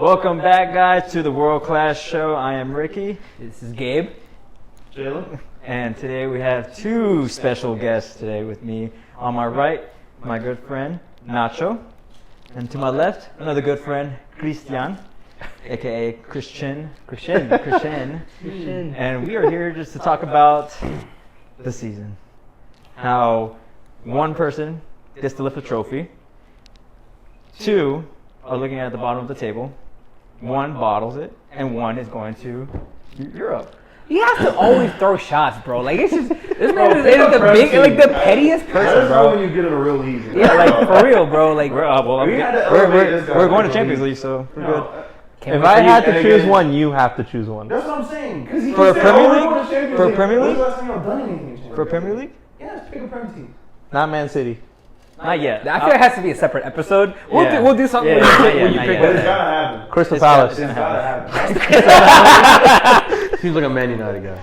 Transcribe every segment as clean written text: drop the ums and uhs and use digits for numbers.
Welcome back, guys, to the World Class Show. I am Ricky. This is Gabe. Jalen. And today we have two special guests today with me. On my right, my good friend, Nacho. And to my left, another good friend, Christian, a.k.a. Christian. And we are here just to talk about the season. How one person gets to lift a trophy. Two are looking at the bottom of the table. One bottles it, and one is going to Europe. He has to always throw shots, bro. Like it's just this man is the pettiest person, bro. When you get it real easy. Yeah, like for real, bro. Like We're going to Champions League, so we're good. If I had to choose one, you have to choose one. That's what I'm saying. For a Premier League? For a Premier When's League? the last time y'all done anything? For a Premier League? Yeah, let's pick a Premier team. Not Man City. Not yet. I feel it has to be a separate episode. We'll do something Yeah, when you not pick yet. It's that. gotta happen. Crystal It's Palace. It's gotta happen. Seems like a Man United guy.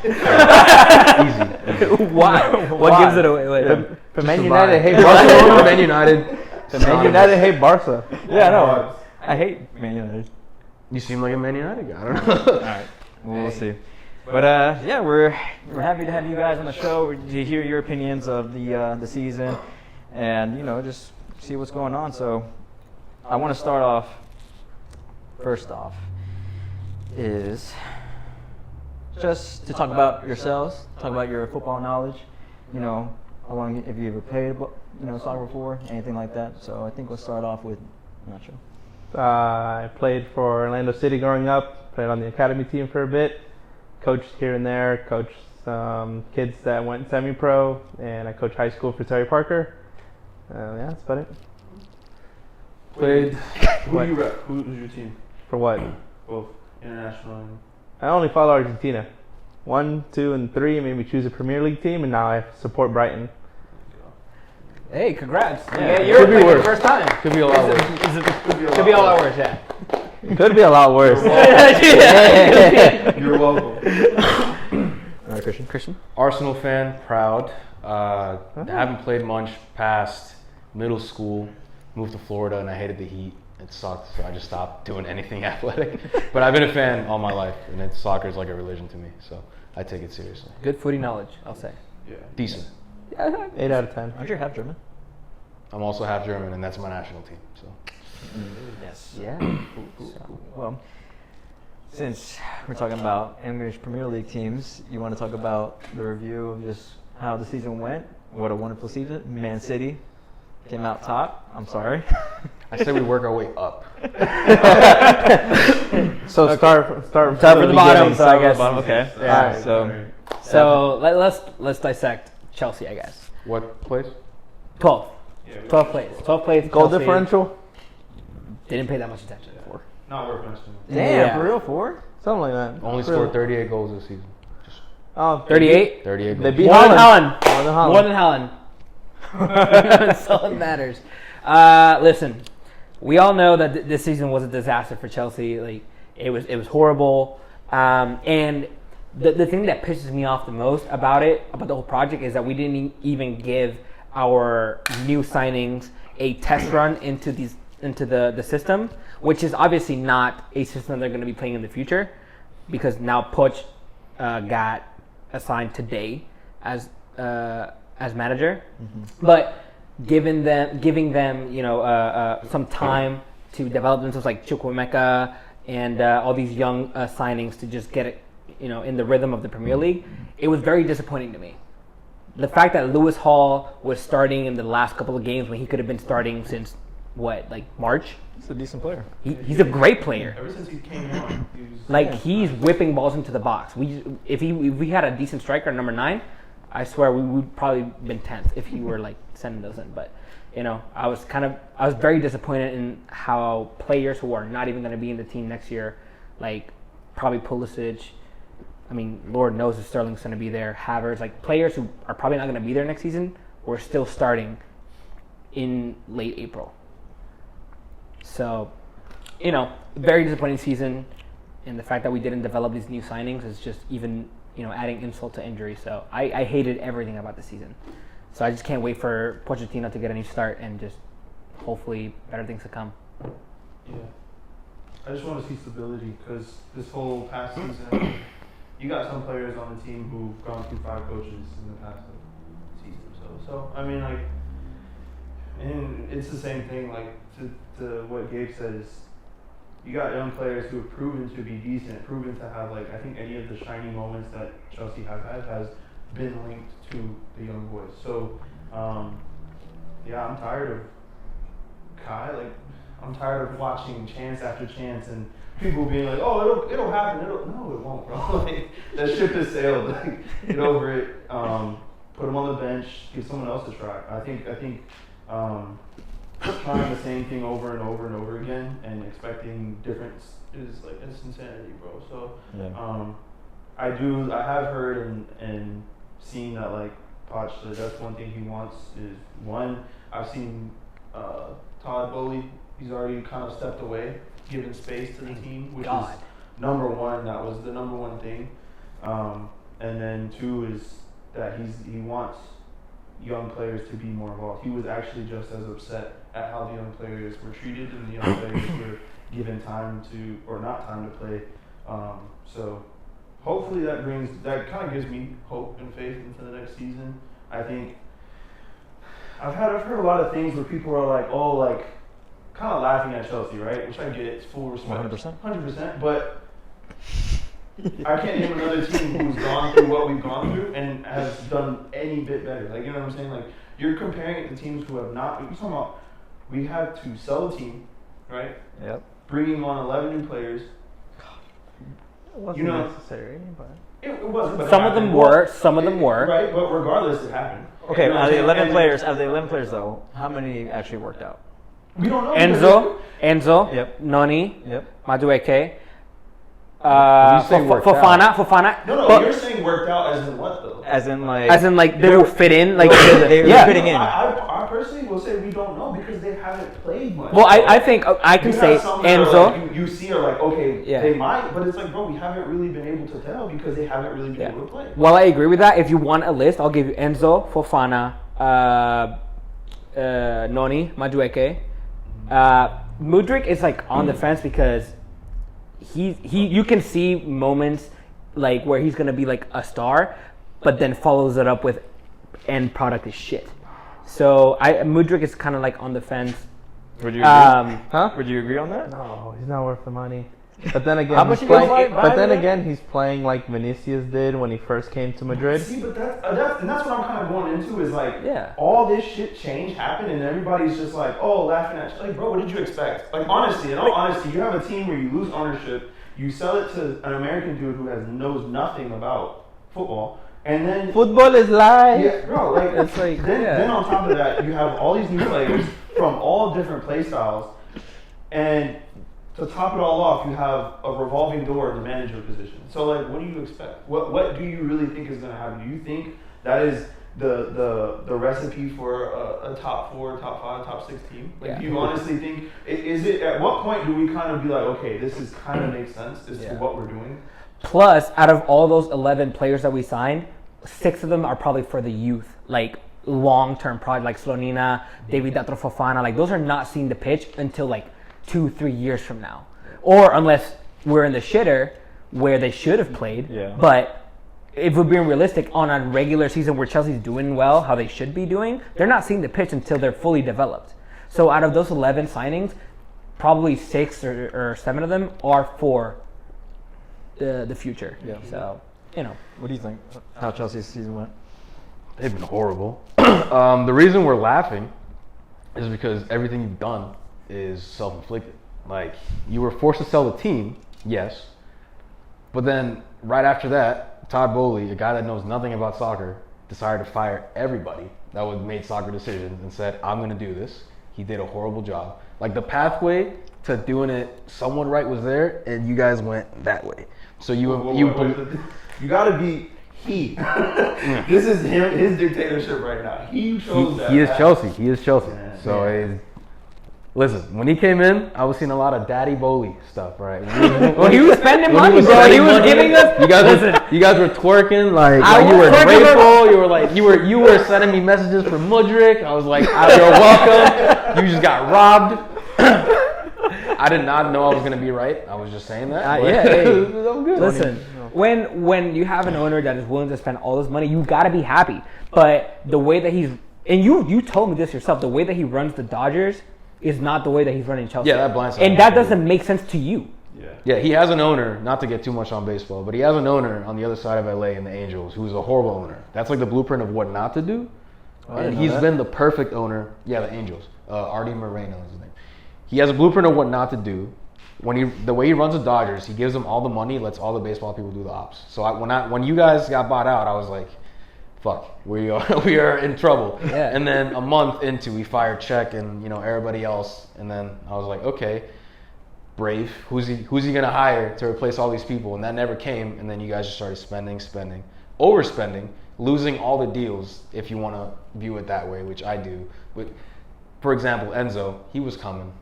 Easy. Why? What gives it away? Wait. The Man United hate Barcelona, Barcelona. Man United. The Man United hate Barca. Yeah, no. I hate Man United. You seem like a Man United guy. I don't know. All right, we'll see. But yeah, we're happy to have you guys on the show to hear your opinions of the season, and just see what's going on. So I want to start off. First off, is just to talk about yourselves, talk about your football knowledge. How long have you ever played soccer before, anything like that. So I think we'll start off with Nacho. I played for Orlando City growing up. Played on the academy team for a bit. Coached here and there. Coached some kids that went semi-pro, and I coached high school for Terry Parker. Yeah, that's about it. Played. Who What? do you rep? Who's your team? For what? Both international and. I only follow Argentina. 1, 2, and 3 made me choose a Premier League team, and now I support Brighton. Hey, congrats! Yeah, you're could be playing worse. the first time. Could be a lot worse. Could be a lot worse, yeah. Could be a lot worse. You're welcome. All right, Christian. Arsenal fan, proud. Haven't played much past middle school. Moved to Florida and I hated the heat. It sucked, so I just stopped doing anything athletic. But I've been a fan all my life, and soccer is like a religion to me, so I take it seriously. Good footy knowledge, I'll say. Yeah. Decent. 8 out of 10. Aren't you half German? I'm also half German, and that's my national team. So Yes. Yeah. Well, since we're talking about English Premier League teams, you want to talk about the review of just how the season went? What a wonderful season. Man City came out top. I'm sorry. I say we work our way up. So start from Start from the bottom, so I guess. Okay. Yeah. All right. So let's dissect Chelsea, I guess. What place? 12. 12 plays. 12 plays. Goal Chelsea. differential? Didn't pay that much attention. Not worth mentioning. Damn, Yeah. for real, 4? Something like that. Only Really. scored 38 goals this season. Just Oh, 38? 38 They goals. beat More than Holland. Holland. More than Holland. More than Holland. That's all that matters. Listen, we all know that this season was a disaster for Chelsea. Like it was horrible. And the thing that pisses me off the most about the whole project is that we didn't even give our new signings a test run into the system, which is obviously not a system they're going to be playing in the future, because now Poch got assigned today as manager, but giving them some time to develop themselves, like Chukwuemeka and all these young signings to just get it in the rhythm of the Premier League. It was very disappointing to me. The fact that Lewis Hall was starting in the last couple of games when he could have been starting since March. He's a decent player. He's a great player. Ever since he came on, he was. He's whipping balls into the box. If we had a decent striker, number 9, I swear we would probably been 10th if he were sending those in. But I was very disappointed in how players who are not even going to be in the team next year, like probably Pulisic. I mean, Lord knows if Sterling's going to be there. Havertz, players who are probably not going to be there next season, were still starting in late April. So, very disappointing season, and the fact that we didn't develop these new signings is just even, adding insult to injury. So I hated everything about the season. So I just can't wait for Pochettino to get a new start and just hopefully better things to come. Yeah. I just want to see stability because this whole past season, you got some players on the team who've gone through 5 coaches in the past season or so. So I mean, like, and it's the same thing. Like to what Gabe said is, you got young players who have proven to be decent, proven to have, like, I think any of the shiny moments that Chelsea have had has been linked to the young boys. So, yeah, I'm tired of Kai. Like, I'm tired of watching chance after chance and people being like, "Oh, it'll happen." No, it won't, bro. Like, that ship has sailed. Like, get over it. Put him on the bench. Give someone else a try. I think trying the same thing over and over and over again and expecting difference is like, it's insanity, bro. So Yeah. I have heard and seen that, like, Poch said that's one thing he wants is, one, I've seen Todd Bowley, he's already kind of stepped away, given space to the team, which is number one. That was the number one thing. And then 2 is that he wants young players to be more involved. He was actually just as upset at how the young players were treated and the young players were given time to, or not time to play. So hopefully that kind of gives me hope and faith into the next season. I think I've heard a lot of things where people are like, oh, like, kind of laughing at Chelsea, right? Which I get, it's full respect. 100%. But I can't name another team who's gone through what we've gone through and has done any bit better. Like, you know what I'm saying? Like, you're comparing it to teams who have not. You're talking about, we had to sell the team, right? Yep. Bringing on 11 new players. It wasn't necessary, but it wasn't. But Some of them were. Right, but regardless, it happened. Okay, You know what out of the I'm 11 saying? players, though, how many actually worked out? We don't know. Enzo, Yep. Noni, Yep. Madueke, You say worked Fofana. No, But- you're saying worked out as in what, though? As in, like, they will fit in, like they were yeah. fitting in. I personally will say we don't know because they haven't played much. Well, I think I can You say have some that are Enzo. like, you see are like, okay, Yeah. they might, but it's like, bro, we haven't really been able to tell because they haven't really been able to play. Well, I agree with that. If you want a list, I'll give you Enzo, Fofana, Noni, Madueke. Mudryk is like on the fence because you can see moments like where he's gonna be like a star, but then follows it up with end product is shit. So Mudryk is kind of like on the fence. Would you agree? huh? Would you agree on that? No, he's not worth the money. But then again, How much he's you guys playing, buy but then that? again, he's playing like Vinicius did when he first came to Madrid. See, but that's what I'm kind of going into is like, Yeah. all this shit change happened and everybody's just like, oh, laughing at you. Like, bro, what did you expect? Like, honestly, in all honesty, you have a team where you lose ownership, you sell it to an American dude who knows nothing about football, and then Football is life. yeah, bro, like, It's like, then on top of that, you have all these new players from all different play styles, and to top it all off, you have a revolving door in the manager position. So, like, what do you expect? What do you really think is going to happen? Do you think that is the recipe for a top 4, top 5, top 6 team? Like, Yeah. do you honestly think, is it, at what point do we kind of be like, okay, this is kind of makes sense as to what we're doing? Plus, out of all those 11 players that we signed, 6 of them are probably for the youth, like long-term project, like Slonina, David Datro Fofana. Like, those are not seeing the pitch until like 2-3 years from now, or unless we're in the shitter where they should have played. Yeah. But if we're being realistic, on a regular season where Chelsea's doing well, how they should be doing, they're not seeing the pitch until they're fully developed. So out of those 11 signings, probably 6 or 7 of them are for the future. Yeah. So, you know. What do you think? How Chelsea's season went? They've been horrible. The reason we're laughing is because everything you've done is self-inflicted. Like, you were forced to sell the team, yes, but then right after that, Todd Bowley, a guy that knows nothing about soccer, decided to fire everybody that would made soccer decisions and said, I'm going to do this. He did a horrible job. Like, the pathway to doing it somewhat right was there, and you guys went that way. So you gotta be he. This is his dictatorship right now. He chose that. He is Chelsea. He is Chelsea. Yeah, So yeah. listen, when he came in, I was seeing a lot of Daddy Bowley stuff, right? Well, he was spending When money, bro. spending He was money, giving us. You guys were twerking like I you was were twerking, grateful. You were like you were sending me messages for Mudryk. I was like, you're welcome. You just got robbed. I did not know I was gonna be right. I was just saying that. Yeah, hey, I'm good. listen, when you have an owner that is willing to spend all this money, you got to be happy. But the way that he's, and you told me this yourself, the way that he runs the Dodgers is not the way that he's running Chelsea. Yeah, that blindsided and me. that doesn't make sense to you. Yeah, he has an owner, not to get too much on baseball, but he has an owner on the other side of LA in the Angels who's a horrible owner. That's like the blueprint of what not to do. And he's been the perfect owner. Yeah, the Angels. Artie Moreno is his name. He has a blueprint of what not to do. The way he runs the Dodgers, he gives them all the money, lets all the baseball people do the ops. So when you guys got bought out, I was like, fuck, we are in trouble. Yeah. And then a month into, we fired Czech and everybody else, and then I was like, okay, Brave, who's he gonna hire to replace all these people? And that never came. And then you guys just started spending, overspending, losing all the deals. If you want to view it that way, which I do. But for example, Enzo, he was coming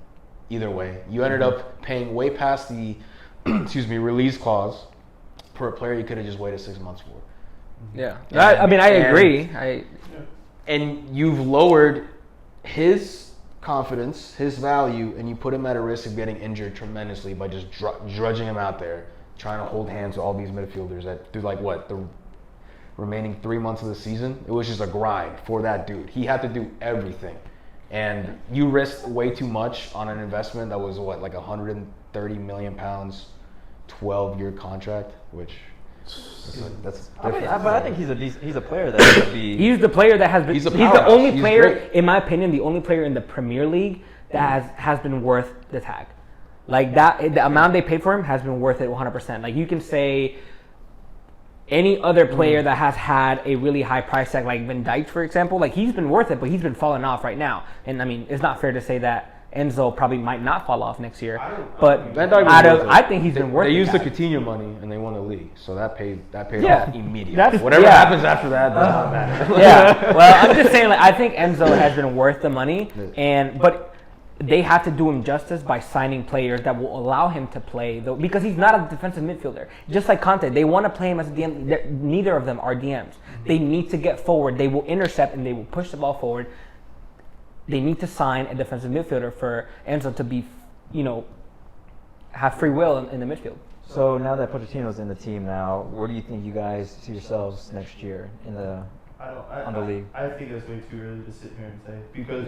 either way. You ended up paying way past the release clause for a player you could have just waited 6 months for. Yeah, I mean, I agree. And you've lowered his confidence, his value, and you put him at a risk of getting injured tremendously by just drudging him out there, trying to hold hands with all these midfielders that through the remaining 3 months of the season. It was just a grind for that dude. He had to do everything. And you risked way too much on an investment that was like 130 million pounds, 12-year contract, which that's different. But I think he's a player that could be. He's the player that has been. He's a the powerhouse. only He's player, great. in my opinion, the only player in the Premier League that has been worth the tag. Like that, the amount they paid for him has been worth it 100%. Like you can say any other player that has had a really high price tag, like Van Dijk, for example, like he's been worth it, but he's been falling off right now. And I mean, it's not fair to say that Enzo probably might not fall off next year. But Van Dijk was worth it. I think he's been worth it. They used the tag. Coutinho money and they won the league, so that paid Yeah. off immediately. That's- Whatever yeah. happens after that does not matter. Yeah, well, I'm just saying, like, I think Enzo has been worth the money, but they have to do him justice by signing players that will allow him to play, though, because he's not a defensive midfielder. Just like Conte, they want to play him as a DM. Neither of them are DMs. They need to get forward. They will intercept and they will push the ball forward. They need to sign a defensive midfielder for Enzo to be, have free will in the midfield. So now that Pochettino's in the team now, where do you think you guys see yourselves next year on the league? I think that's way too early to sit here and say because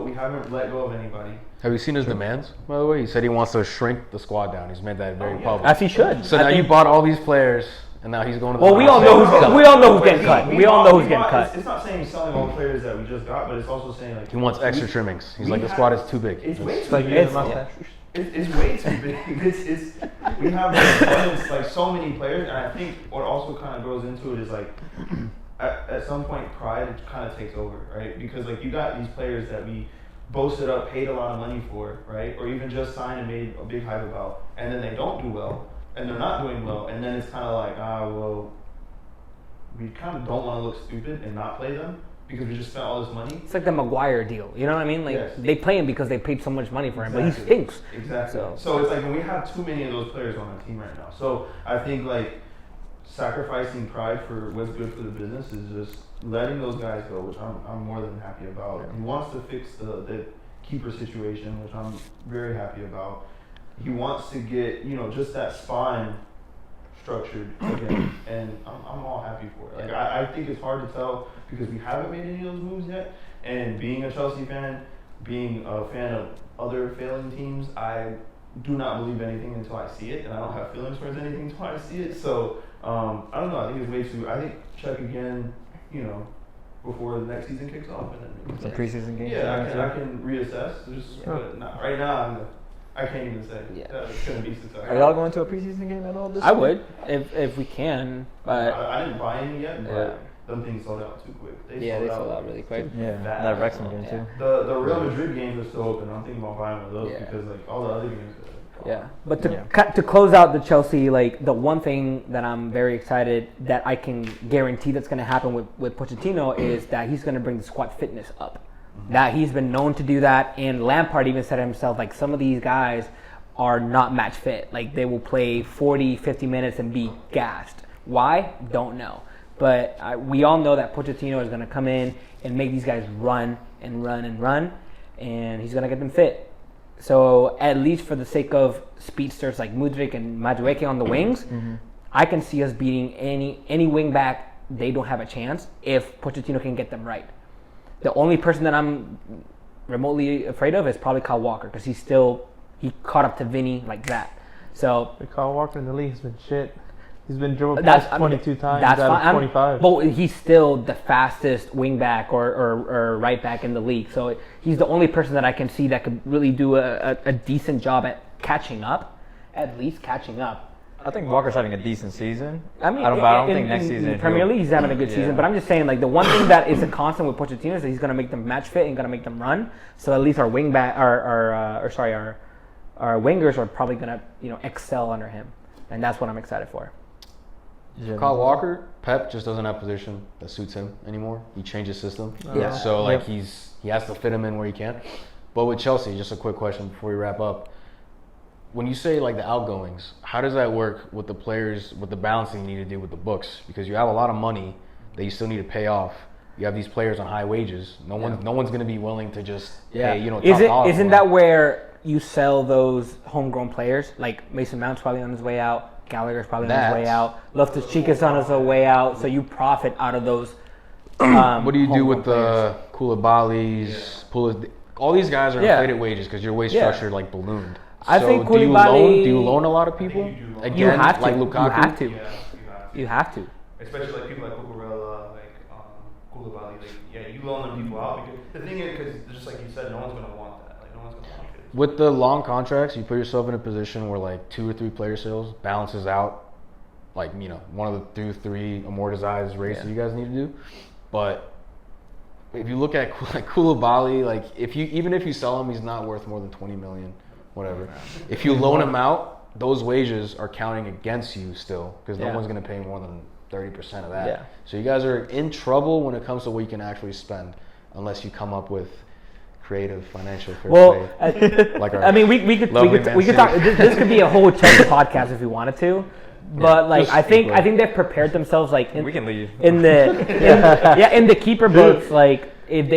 we haven't let go of anybody. Have you seen his demands, by the way? He said he wants to shrink the squad down. He's made that very public. As he should. So now you bought all these players, and now he's going to the Well, we all know who's getting cut. We all know who's getting cut. It's not saying he's selling all the players that we just got, but it's also saying like He wants extra trimmings. He's like, the squad is too big. It's way too Like big. It's way too big. We have abundance, like so many players, and I think what also kind of goes into it is like at some point pride kind of takes over, right? Because like you got these players that we boasted up, paid a lot of money for, right? Or even just signed and made a big hype about, and then they don't do well, and they're not doing well, and then it's kind of like well, we kind of don't want to look stupid and not play them because we just spent all this money. It's like the Maguire deal. You know what I mean? Like Yes. they play him because they paid so much money for him, but he Exactly. stinks. Exactly. So- So it's like when we have too many of those players on our team right now. So I think like sacrificing pride for what's good for the business is just letting those guys go, which I'm more than happy about. He wants to fix the keeper situation, which I'm very happy about. He wants to get just that spine structured again, and I'm all happy for it. Like I think it's hard to tell because we haven't made any of those moves yet. And being a Chelsea fan, being a fan of other failing teams, I do not believe anything until I see it, and I don't have feelings towards anything until I see it. So I don't know. I think it's way too. I think check again, before the next season kicks off, and then Some preseason games. yeah, I can reassess. But not, right now, I can't even say. Yeah. It's gonna be successful. Are y'all going to a preseason game at all this I year? would if we can, but I didn't buy any yet, but Yeah. them things sold out too quick. They they sold out really quick. Yeah, That- that Wrexham game yeah. too. The Real Madrid games are still open. I'm thinking about buying one of those Yeah. because like all the other games. Yeah, but Yeah. to close out the Chelsea, like the one thing that I'm very excited that I can guarantee that's going to happen with Pochettino is that he's going to bring the squad fitness up. That he's been known to do that, and Lampard even said himself, like some of these guys are not match fit. Like they will play 40, 50 minutes and be gassed. Why? Don't know. But we all know that Pochettino is going to come in and make these guys run and run and run, and he's going to get them fit. So at least for the sake of speedsters like Mudryk and Madueke on the wings, I can see us beating any wing back. They don't have a chance if Pochettino can get them right. The only person that I'm remotely afraid of is probably Kyle Walker because he caught up to Vinny like that. So Kyle Walker in the league has been shit. He's been dribbled That's- past 22 times that's out fine. of 25. But he's still the fastest wing back or right back in the league. So he's the only person that I can see that could really do a decent job at catching up, at least catching up. I think Walker's having a decent season. I mean, I don't in- think next in season. Premier League, he's having a good Yeah. season. But I'm just saying, like the one thing that is a constant with Pochettino is that he's going to make them match fit and going to make them run. So at least our wing back, our wingers are probably going to excel under him, and that's what I'm excited for. Yeah. Kyle Walker, Pep just doesn't have position that suits him anymore. He changed his system. Yeah. So like Yep. he has to fit him in where he can. But with Chelsea, just a quick question before we wrap up. When you say like the outgoings, how does that work with the players, with the balancing you need to do with the books? Because you have a lot of money that you still need to pay off. You have these players on high wages. No one's going to be willing to just pay, top dollar for Isn't them. that where you sell those homegrown players? Like Mason Mount's probably on his way out. Gallagher's probably on his way out. Loftus-Cheek on his way out. So you profit out of those. What do you do homegrown with the Koulibalys, all these guys are Yeah. inflated wages because your wage Yeah. structure like ballooned. I So think do you Koulibaly- loan a lot of people? you do loan. Again, You have to. like Lukaku. You have to. Yeah, you have to. You have to. Especially like people like Cucurella, like Koulibaly. Like, yeah, you loan them people out because the thing is, because just like you said, no one's gonna want that. Like no one's gonna want it. With the long contracts, you put yourself in a position where like 2 or 3 player sales balances out, like one of the 3 amortized races you guys need to do. But if you look at like Koulibaly, like even if you sell him, he's not worth more than 20 million, whatever. If you loan him out, those wages are counting against you still because no one's gonna pay more than 30% of that. Yeah. So you guys are in trouble when it comes to what you can actually spend, unless you come up with creative financial fair Well, play. Like our I mean, we could lovely Man talk. City. This could be a whole Chelsea podcast if we wanted to. But like, just I think speak they've prepared themselves like We can leave. in the keeper books. Like if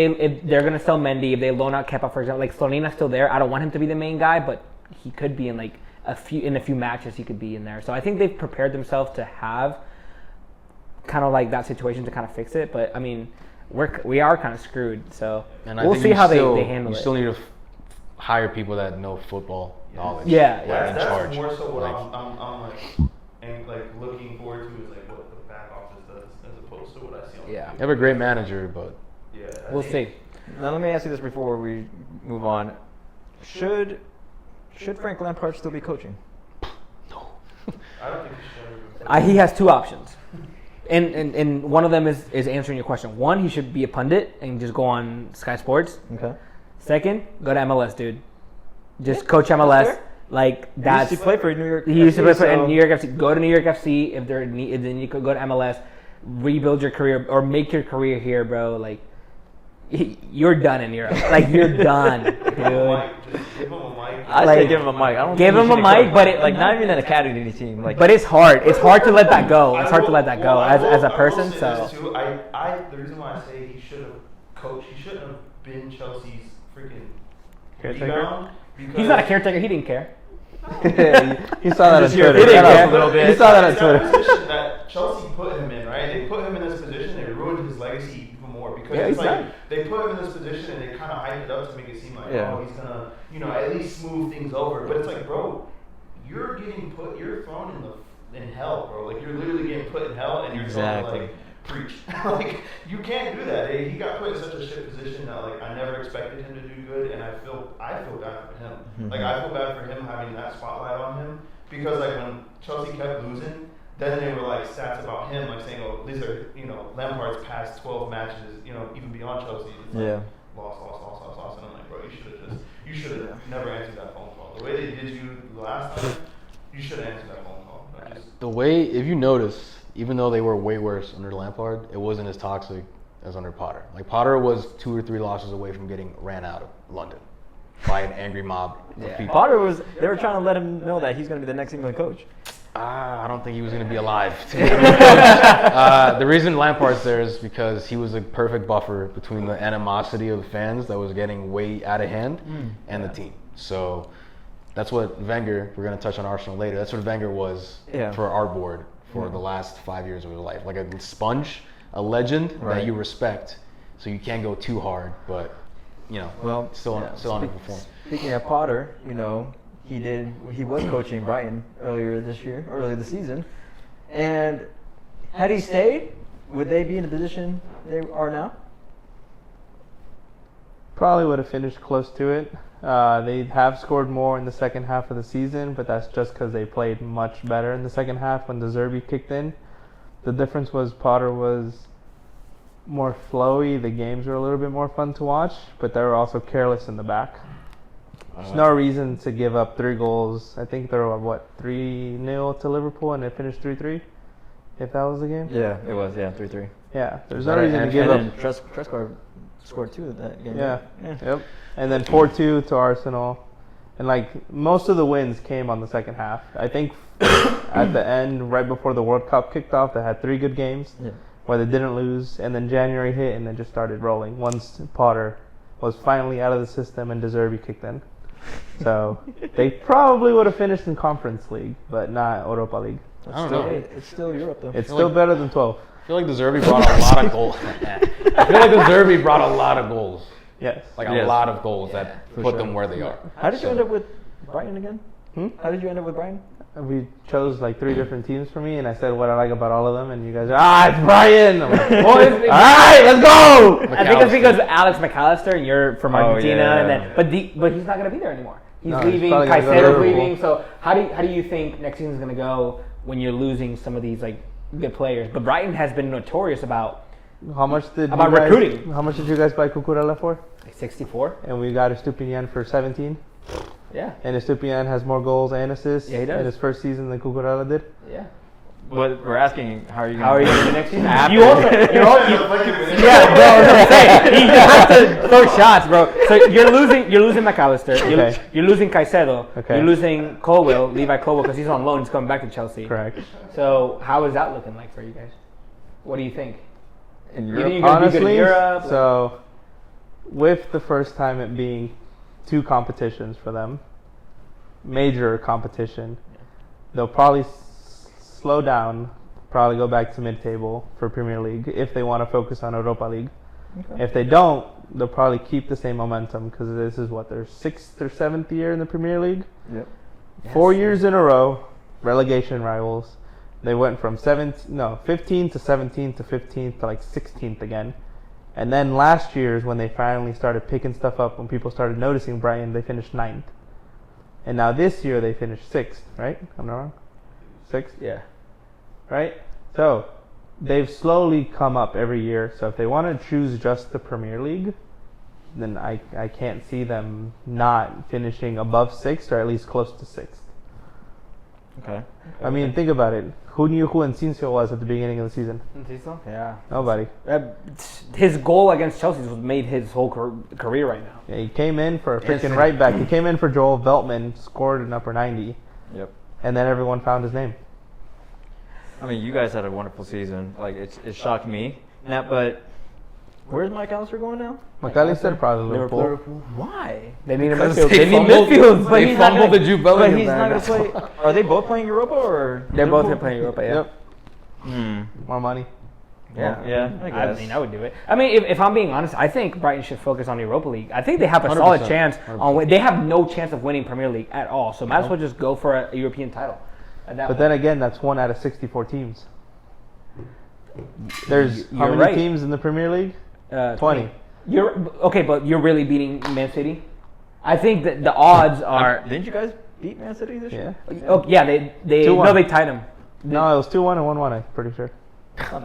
they're gonna sell Mendy, if they loan out Kepa, for example, like Slonina's still there. I don't want him to be the main guy, but he could be in like a few matches. He could be in there. So I think they've prepared themselves to have kind of like that situation to kind of fix it. But I mean, we are kind of screwed. So And I we'll think see you how still, they handle you it. still need to hire people that know football knowledge. Yeah, like, yeah. in That's charge. more so what Like, I'm like, and like looking forward to is like what the back office does as opposed to what I see on. Yeah. you have a great manager, but Yeah. I We'll think- see. Now let me ask you this before we move on: Should Frank Lampard still be coaching? I don't think he should. He has 2 options, and one of them is answering your question. One, he should be a pundit and just go on Sky Sports. Okay. Second, go to MLS, dude. Just coach MLS. fair. Like He that's used to play for New York. he used to play for so- New York FC. Go to New York FC if then you could go to MLS, rebuild your career or make your career here, bro. Like you're done in Europe. Like you're done, dude. Mike, just give him a mic. I Like, say give him a mic. I don't give think him he a should mic, coach. but it- like not even an academy team. Like, But it's hard. It's hard to let that go. It's I hard to will- let that go well, I will- as a I will person. say So this too. The reason why I say he should have coached, he shouldn't have been Chelsea's freaking Caretaker? rebound. Because he's not a caretaker. He didn't care. He saw that on Just hear Twitter. it Shut a up. little bit. He saw that on It's Twitter. position that Chelsea put him in, right? They put him in this position. They ruined his legacy even more because Yeah, it's he's like done. they put him in this position and they kind of hyped it up to make it seem like, Yeah. oh, he's gonna, at least smooth things over. But it's like, bro, you're thrown in hell, bro. Like you're literally getting put in hell, and you're Exactly. told to, like, preach. Like you can't do that. He got put in such a shit position that like I never expected him to do good, and I feel bad for him. Mhm. Like I feel bad for him having that spotlight on him because like when Chelsea kept losing, then they were like stats about him, like saying, oh, these are Lampard's past 12 matches, even beyond Chelsea. It's like, Yeah. lost, and I'm like, bro, you should have never answered that phone call. The way they did you the last time, you should have answered that phone call. I just, the way, if you notice, even though they were way worse under Lampard, it wasn't as toxic as under Potter. Like Potter was 2 or 3 losses away from getting ran out of London by an angry mob of people. Potter they were trying to let him know that he's going to be the next England coach. I don't think he was going to be alive to be England coach. The reason Lampard's there is because he was a perfect buffer between the animosity of the fans that was getting way out of hand and the team. So that's what Wenger, we're going to touch on Arsenal later, that's what Wenger was for our board for the last 5 years of his life. Like a sponge, a legend that you respect. So you can't go too hard, but, still underperform. Speaking of Potter, he was coaching Brighton earlier this season. And had he stayed, would they be in the position they are now? Probably would have finished close to it. They have scored more in the second half of the season, but that's just because they played much better in the second half when De Zerbi kicked in. The difference was Potter was more flowy. The games were a little bit more fun to watch, but they were also careless in the back. There's no reason to give up 3 goals. I think they were, 3-0 to Liverpool, and they finished 3-3, if that was the game? Yeah, it was, 3-3. Yeah, there's no reason to give up. And Treskar scored 2 of that game. Yeah. Yep. And then 4-2 to Arsenal. And most of the wins came on the second half. I think at the end, right before the World Cup kicked off, they had 3 good games where they didn't lose. And then January hit and they just started rolling once Potter was finally out of the system and De Zerbi kicked in. So they probably would have finished in Conference League, but not Europa League. I don't know. It's still Europe, though. It's still better than 12. I feel like De Zerbi brought a lot of goals. I feel like De Zerbi brought a lot of goals. Yes. A lot of goals that put them where they are. How did you end up with Brighton again? How did you end up with Brighton? We chose 3 different teams for me, and I said what I like about all of them, and you guys are, it's Brian! I'm like, all right, let's go! I think it's because Alex McAllister, and you're from Argentina, but he's not going to be there anymore. He's leaving, Caicedo's leaving, so how do you think next season's going to go when you're losing some of these good players? But Brighton has been notorious about recruiting. How much did you guys buy Cucurella for? 64. And we got Estupiñán for 17. Yeah. And Estupiñán has more goals and assists he does. in his first season than Cucurella did. Yeah. But we're asking, how are you going to do next season? You have to throw shots, bro. So you're losing McAllister. You're losing Caicedo. Okay. You're losing Levi Colwill, because he's on loan. He's coming back to Chelsea. Correct. So how is that looking like for you guys? What do you think? In You think Europe? you're gonna be good in Honestly, Europe? so with the first time it being 2 competitions for them, major competition, they'll probably slow down, probably go back to mid-table for Premier League if they want to focus on Europa League. Okay. If they don't, they'll probably keep the same momentum, because this is their 6th or 7th year in the Premier League. Yep. 4 years in a row, relegation rivals. They went from 15th to 17th to 15th to 16th again. And then last year is when they finally started picking stuff up. When people started noticing Brighton, they finished 9th. And now this year they finished 6th, right? I'm not wrong? 6th? Yeah. Right? So they've slowly come up every year. So if they want to choose just the Premier League, then I can't see them not finishing above 6th or at least close to 6th. Okay. I mean, think about it. Who knew who Enciso was at the beginning of the season? Enciso? Yeah. Nobody. His goal against Chelsea was made his whole career right now. Yeah, he came in for a freaking right back. He came in for Joel Veltman, scored an upper 90. Yep. And then everyone found his name. I mean, you guys had a wonderful season. It shocked me. But where's Mike Allister going now? McAllister probably Liverpool. Why? They need a Because midfield. they need fumbled- midfield. They fumbled the Jude Bellingham. But he's not man. going to play. Are they both playing Europa or? They're both Liverpool? playing Europa, yeah. Yep. More money. Yeah, I guess. I would do it. I mean, if I'm being honest, I think Brighton should focus on the Europa League. I think they have a solid 100%. chance. They have no chance of winning Premier League at all. So might as well just go for a European title. But then again, that's 1 out of 64 teams. There's how You're many right. teams in the Premier League? 20. But you're really beating Man City. I think that the odds are. Didn't you guys beat Man City this year? Oh yeah, they 2-1. they tied them. No, it was 2-1 and 1-1. I'm pretty sure.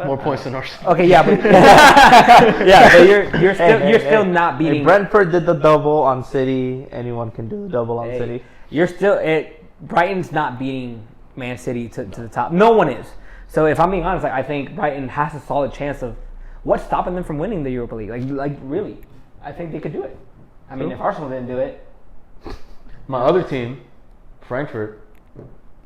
More points than Arsenal. Okay, yeah, but you're still not beating. Hey, Brentford did the double on City. Anyone can do the double on City. Brighton's not beating Man City to the top. No one is. So if I'm being honest, I think Brighton has a solid chance of what's stopping them from winning the Europa League. Like really, I think they could do it. I mean, if Arsenal didn't do it, My other team, Frankfurt,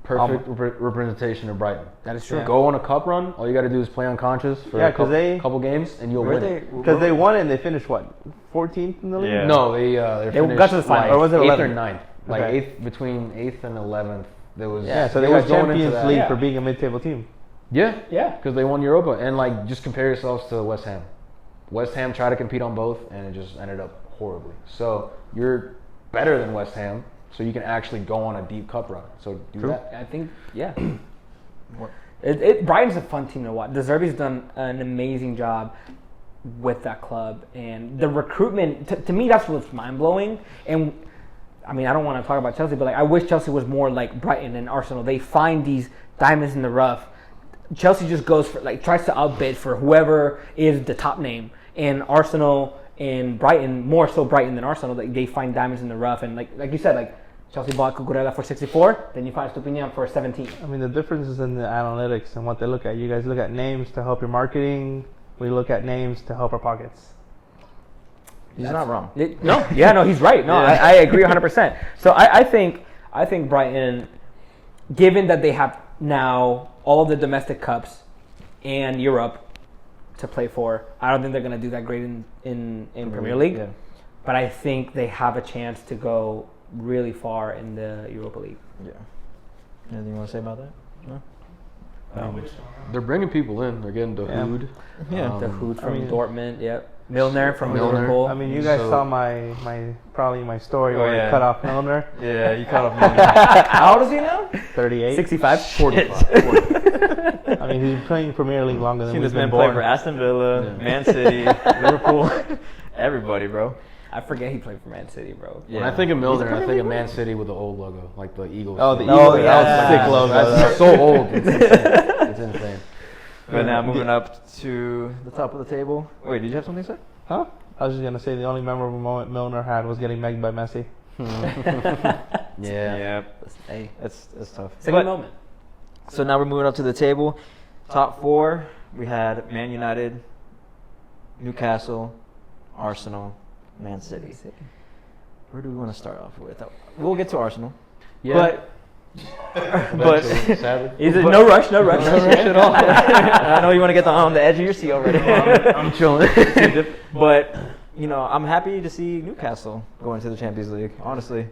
perfect representation of Brighton. That is true. Yeah. Go on a cup run. All you got to do is play unconscious for Yeah, a 'cause they- couple games, and you'll win it. Because they won it and they finished, what, 14th in the league? Yeah. No, they They finished got to the final. like Or was it 8th 11th? or 9th. Like Okay. between 8th and 11th. There was Yeah, so they was got going into Champions that. League Yeah. for being a mid-table team. Yeah, Yeah. because they won Europa, and like just compare yourselves to West Ham. West Ham tried to compete on both, and it just ended up horribly. So you're better than West Ham, so you can actually go on a deep cup run. So do that. I think, yeah. Brighton's a fun team to watch. De Zerbi's done an amazing job with that club, and the recruitment. To me, that's what's mind blowing. And I mean, I don't want to talk about Chelsea, but like, I wish Chelsea was more like Brighton and Arsenal. They find these diamonds in the rough. Chelsea just goes for tries to outbid for whoever is the top name, and Arsenal and Brighton, more so Brighton than Arsenal, they find diamonds in the rough. And like you said, like Chelsea bought Cucurella for 64, then you find Stupinian for 17. I mean, the difference is in the analytics and what they look at. You guys look at names to help your marketing. We look at names to help our pockets. He's not wrong. No, he's right. No, Yeah. I agree 100%. So I think Brighton, given that they have now all the domestic cups and Europe to play for, I don't think they're going to do that great in Premier League. Yeah. But I think they have a chance to go really far in the Europa League. Yeah. Anything you want to say about that? No? They're bringing people in. They're getting the Yeah. Hood. Yeah. The Hood from I mean- Dortmund, yep. Milner from Milner. Liverpool. I mean, you guys So- saw my story Oh, where yeah. I cut off Milner, Yeah, you cut off. How old is he now? 38. 65. 45. I mean, he's been playing Premier League longer than Seen we've this been man play born. for Aston Villa, Yeah. Man City, Liverpool, everybody, bro. I forget he played for Man City, bro. When I think of Milner, I think of Man City with the old logo, like the Eagles. Oh, the thing. Eagles. yeah. That was a sick logo. That's so old. It's insane. It's insane. But now moving up to the top of the table. Wait, did you have something to say? Huh? I was just going to say the only memorable moment Milner had was getting megged by Messi. Yeah. Hey, It's tough. it's a But- good moment. So now we're moving up to the table. Top four, we had Man United, Newcastle, Arsenal, Man City. Where do we want to start off with? We'll get to Arsenal. Yeah. But Sadly. Is it no rush? No rush. at all. I know you want to get on the edge of your seat already. I'm chilling. But you know, I'm happy to see Newcastle going to the Champions League. Honestly,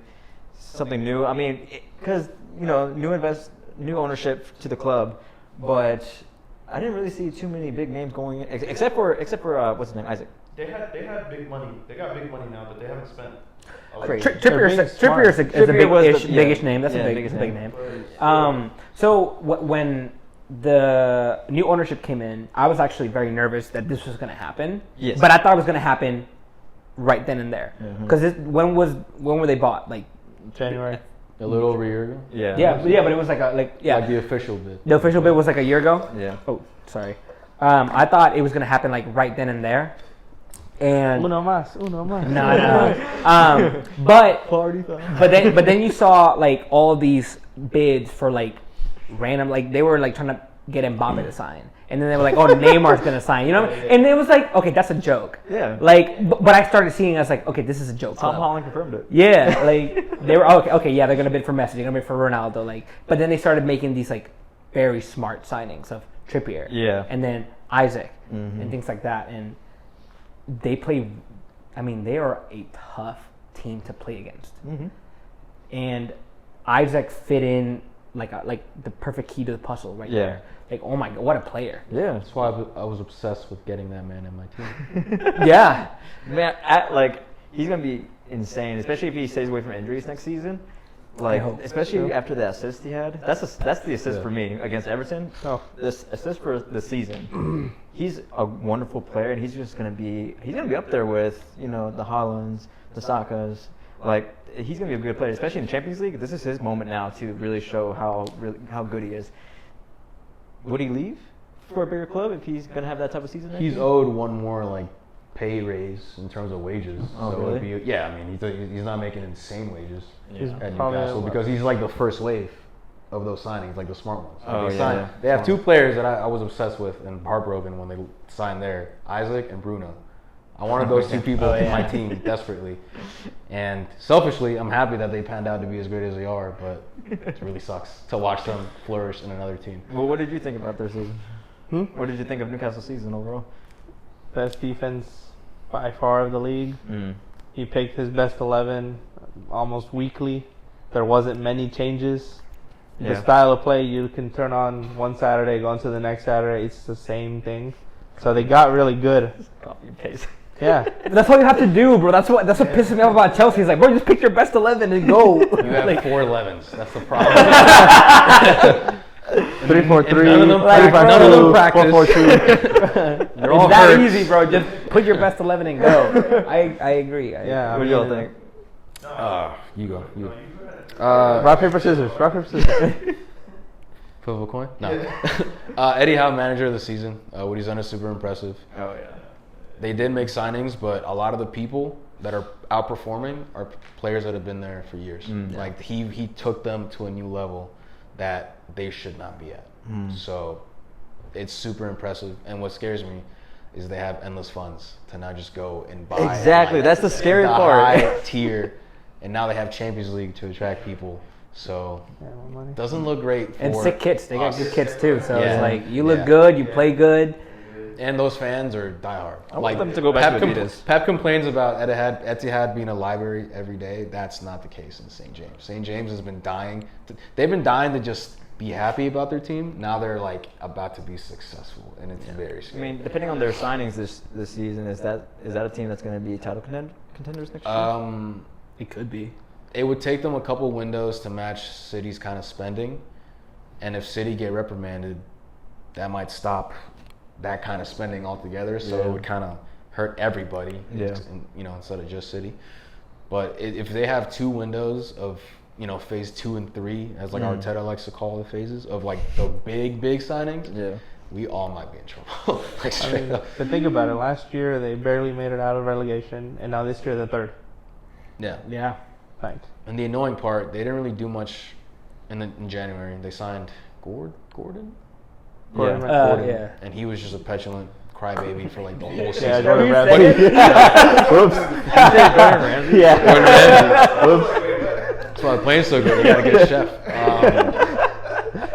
something new. I mean, because you know, new ownership to the club, but I didn't really see too many big names going in, except for what's his name, Isaac. They had big money. They got big money now, but they haven't spent. a lot. Crazy. Trippier's being smart. is a Trippier was big-ish, the- big-ish name. That's yeah, a big, biggest big name. name. So when the new ownership came in, I was actually very nervous that this was going to happen. Yes. But I thought it was going to happen right then and there. Mhm. Because when were they bought? Like January. A little over a year ago. yeah, but it was like Like the official bid. the official bid was like a year ago. Yeah. Oh, sorry. I thought it was going to happen like right then and there. And Uno más. no. But Party time. but then you saw like all these bids for like random, like they were like trying to get Mbappe to sign, and then they were like, oh, Neymar's gonna sign, you know, and it was like, okay, that's a joke. Yeah. Like, but I started seeing, I was like, okay, this is a joke. Tom club. Holland confirmed it. Yeah, like they were okay, yeah, they're gonna bid for Messi, they're gonna bid for Ronaldo, like, but then they started making these like very smart signings of Trippier, Yeah. and then Isaac Mhm. and things like that, and they play. I mean, they are a tough team to play against, Mm-hmm. and Isaac fit in like the perfect key to the puzzle right Yeah. there. Like, oh my god, what a player! Yeah. That's why I was obsessed with getting that man in my team. Yeah, Man, he's gonna be insane, especially if he stays away from injuries next season. Like, hope especially so. after the assist he had. That's the assist Yeah. for me against Everton. Oh. This assist for the season. He's a wonderful player, and he's gonna be up there with the Haalands, the Sakas. Like, he's gonna be a good player, especially in the Champions League. This is his moment now to really show how good he is. Would he leave for a bigger club if he's gonna have that type of season? next He's year? owed one more like pay raise in terms of wages. Oh, so really? it'd be, yeah, I mean he's not making insane wages He's at probably Newcastle because he's like the first wave of those signings, like the smart ones. Like Oh, they, yeah, signed, yeah. they have Smart two players that I was obsessed with and heartbroken when they signed there, Isaac and Bruno. I wanted those two people in my team desperately. And selfishly, I'm happy that they panned out to be as great as they are, but it really sucks to watch them flourish in another team. Well, what did you think about their season? Hmm? What did you think of Newcastle's season overall? Best defense by far of the league. He picked his best 11 almost weekly. There wasn't many changes. The style of play, you can turn on one Saturday, go on to the next Saturday. It's the same thing. So they got really good. Copy and paste. Yeah. That's all you have to do, bro. That's what pisses me off about Chelsea. It's like, bro, just pick your best 11 and go. You have Like, 4 11s. That's the problem. 3-4-3. None of them, Like, none of them practice. 4-4-2. They're all it's that hurt. easy, bro. Just put your best 11 and go. I agree. Yeah. What do y'all think? You go. You. Rock, paper, scissors. Rock, paper, scissors. Flip a coin? No. Eddie Howe, manager of the season. What he's done is super impressive. Oh yeah. They did make signings, but a lot of the people that are outperforming are players that have been there for years. Like he took them to a new level that they should not be at. So it's super impressive. And what scares me is they have endless funds to now just go and buy. Exactly. That's the scary part. High tier, and now they have Champions League to attract people. So doesn't look great for And sick kits. They got good kits too. So Yeah. it's like, you look good, you play good. And those fans are diehard. I want them to go back to Adidas. Pep complains about Etihad being a library every day. That's not the case in St. James. St. James has been dying. They've been dying to just be happy about their team. Now they're like about to be successful, and it's very I scary. mean, depending on their signings this season, is that a team that's going to be title contenders next year? It could be. It would take them a couple windows to match City's kind of spending, and if City get reprimanded, that might stop that kind of spending altogether. So it would kind of hurt everybody, instead of just City. But if they have 2 windows of phase 2 and 3, as like Arteta likes to call the phases of like the big signings, we all might be in trouble. Like straight up. But think about it. Last year they barely made it out of relegation, and now this year they're third. Yeah. Thanks. And the annoying part, they didn't really do much in January. They signed Gordon. Yeah. And he was just a petulant crybaby for like the whole Yeah, season. Jordan Ramsey. Whoops. Yeah. Gordon Ramsay. Whoops. That's why the playing so good. They gotta get a chef.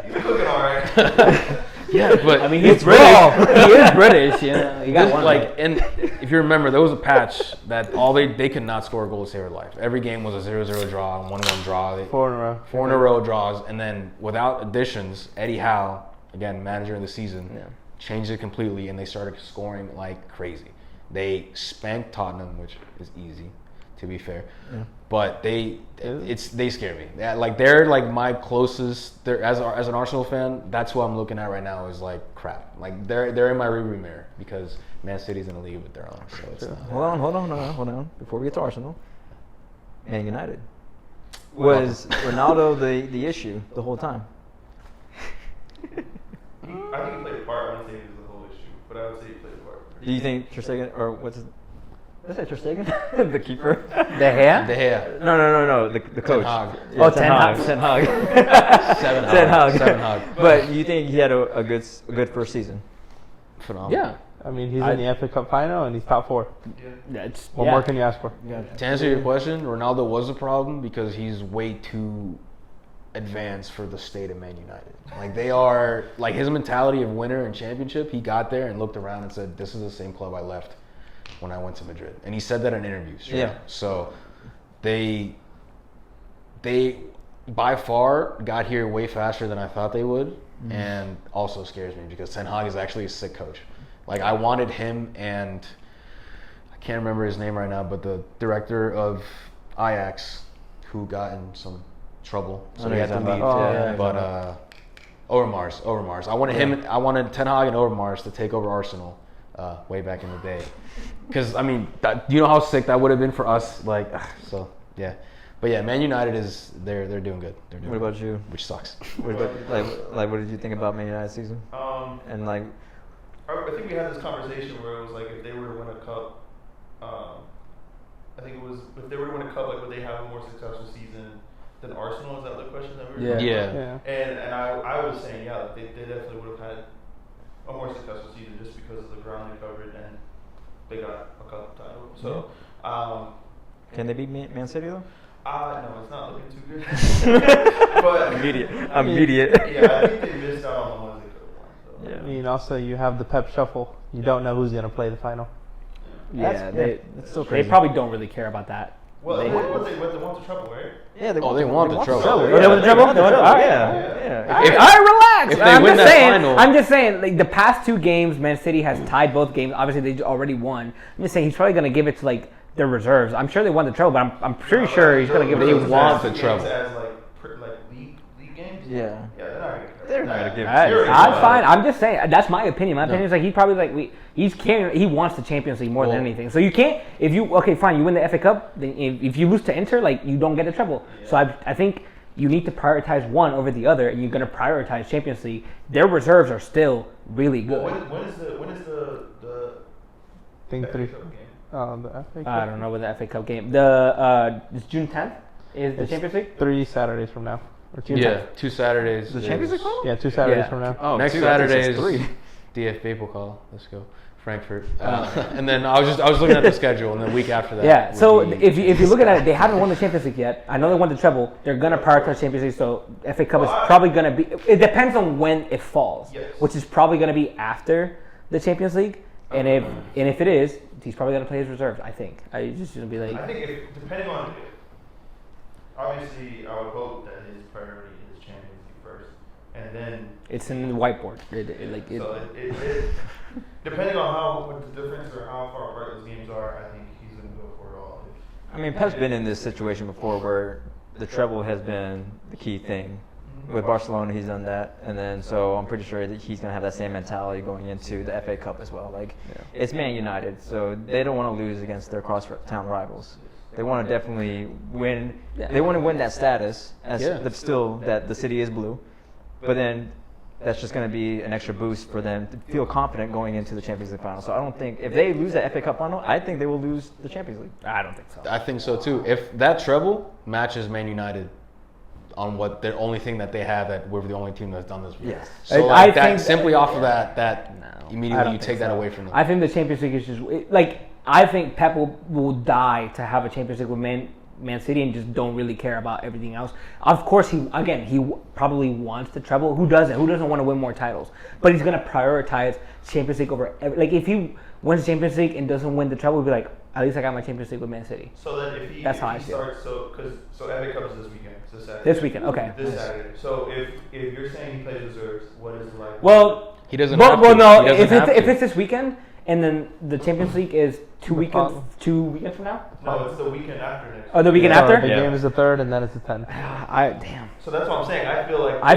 He's cooking all right. Yeah, but I mean, he's British. He is British. You know, you got this, one. like, and if you remember, there was a patch that they could not score a goal to save their life. Every game was a 0-0 draw, 1-1 draw. 4 in a row. 4 in a row draws, and then without additions, Eddie Howe, again manager of the season, changed it completely, and they started scoring like crazy. They spanked Tottenham, which is easy, to be fair. But they scare me. They're like my closest. They're as an Arsenal fan. That's who I'm looking at right now. Is like crap. Like they're in my rearview mirror because Man City's in a league with their own. So it's not. Hold on. Before we get to Arsenal and United, was Ronaldo the issue the whole time? I think he played a part. I wouldn't say he was the whole issue, but I would say he played a part. Do you think Ter Stegen or what's his? Is that Ter Stegen? The keeper? De Gea? De Gea. No. The coach. Hag. Oh, Ten Hag. Ten Hag. Seven Hag. But you think he had a good first season? Phenomenal. Yeah. I mean, he's in the FA Cup final and he's top 4. That's What more can you ask for? To answer your question, Ronaldo was a problem because he's way too advanced for the state of Man United. Like they are, like his mentality of winner and championship, he got there and looked around and said, this is the same club I left when I went to Madrid. And he said that in interviews. Right? Yeah. So they by far got here way faster than I thought they would, and also scares me because Ten Hag is actually a sick coach. Like I wanted him and I can't remember his name right now, but the director of Ajax who got in some trouble, so he had to leave. But Overmars. I wanted him. I wanted Ten Hag and Overmars to take over Arsenal way back in the day. Because I mean, you know how sick that would have been for us. Like, so yeah. But yeah, Man United is they're doing good. They're doing What about you? Which sucks. What about like what did you think about Man United season? And like, I think we had this conversation where it was like if they were to win a cup, I think it was if they were to win a cup, like would they have a more successful season than Arsenal? Is that the question that we were talking about? And I was saying they definitely would have had a more successful season just because of the ground they covered and they got a cup title. So, Can they beat Man City though? no, it's not looking too good. But Immediate. Yeah, I think they missed out on the ones they could have won. So. Yeah. I mean, also you have the Pep Shuffle. You don't know who's gonna play the final. Yeah, It's still they crazy. probably don't really care about that. Well, They- they want the trouble, right? Yeah, they they want the trouble. Oh, they want the trouble? They want the- all right. Yeah. All right, relax. if they I'm win just that saying, final- I'm just saying, like the past 2 games, Man City has tied both games. Obviously, they already won. I'm just saying he's probably going to give it to like their reserves. I'm sure they won the treble, but I'm pretty sure he's going to give it They to want one. the trouble. As like league games. Yeah. Yeah, they're not gonna. They're not gonna give. That's fine. I'm just saying that's my opinion. My opinion is like he's probably like he's carrying. He wants the Champions League more than anything. So you can't if you fine. You win the FA Cup. Then if you lose to Inter, like you don't get a treble. Yeah. So I think you need to prioritize one over the other, and you're gonna prioritize Champions League. Their reserves are still really good. Well, when is the I think FA 3. Cup game? The FA Cup. I don't know with the FA Cup game. The it's June 10th is the It's Champions League. 3 Saturdays from now. Or 2 Yeah, 2 Saturdays. The Champions League final? Yeah, 2 Saturdays Yeah. from now. Oh, Next 2, Saturday I is think it's 3. DFB Pokal. Let's go, Frankfurt. And then I was looking at the schedule, and the week after that. Yeah. would So be- if you look at it, they haven't won the Champions League yet. I know they won the treble. They're gonna prioritize Champions League. So FA Cup is probably gonna be. It depends on when it falls, Yes. which is probably gonna be after the Champions League. And if it is, he's probably gonna play his reserves. I think. I just gonna be like. I think depending on obviously I would hope that his priority is Champions League first, and then It's in the whiteboard. Depending on what the difference or how far apart those games are, I think he's gonna go for it all. I mean, Pep's been in this situation before where the treble has been the key thing. With Barcelona, he's done that, and then so I'm pretty sure that he's gonna have that same mentality going into the FA Cup as well. Like, it's Man United, so they don't want to lose against their cross-town rivals. They want to definitely win. They want to win that status as still that the city is blue, but then that's just going to be an extra boost for them to feel confident going into the Champions League final. So I don't think if they lose the FA Cup final, I think they will lose the Champions League. I don't think so. I think so too. If that treble matches Man United on what the only thing that they have, that we're the only team that's done this. Yes. So I like that think simply off of that No, I immediately don't you think take that so. away from them. I think the Champions League is just I think Pep will die to have a Champions League with Man City and just don't really care about everything else. Of course, he probably wants the treble. Who doesn't? Who doesn't want to win more titles? But he's gonna prioritize Champions League over if he wins the Champions League and doesn't win the treble, he'll be like, at least I got my Champions League with Man City. So then if he That's how if I he feel. starts so FA Cup is this weekend, so Saturday. This weekend, okay. This Saturday. So if you're saying he plays reserves, what is it like? Well, He doesn't have well, to. no. He doesn't have If to. it's this weekend and then the Champions League is 2 weekends from now. No, it's the weekend after next. Oh, the weekend So after. The Yeah. game is the 3rd, and then it's the 10th. Damn. So that's what I'm saying. I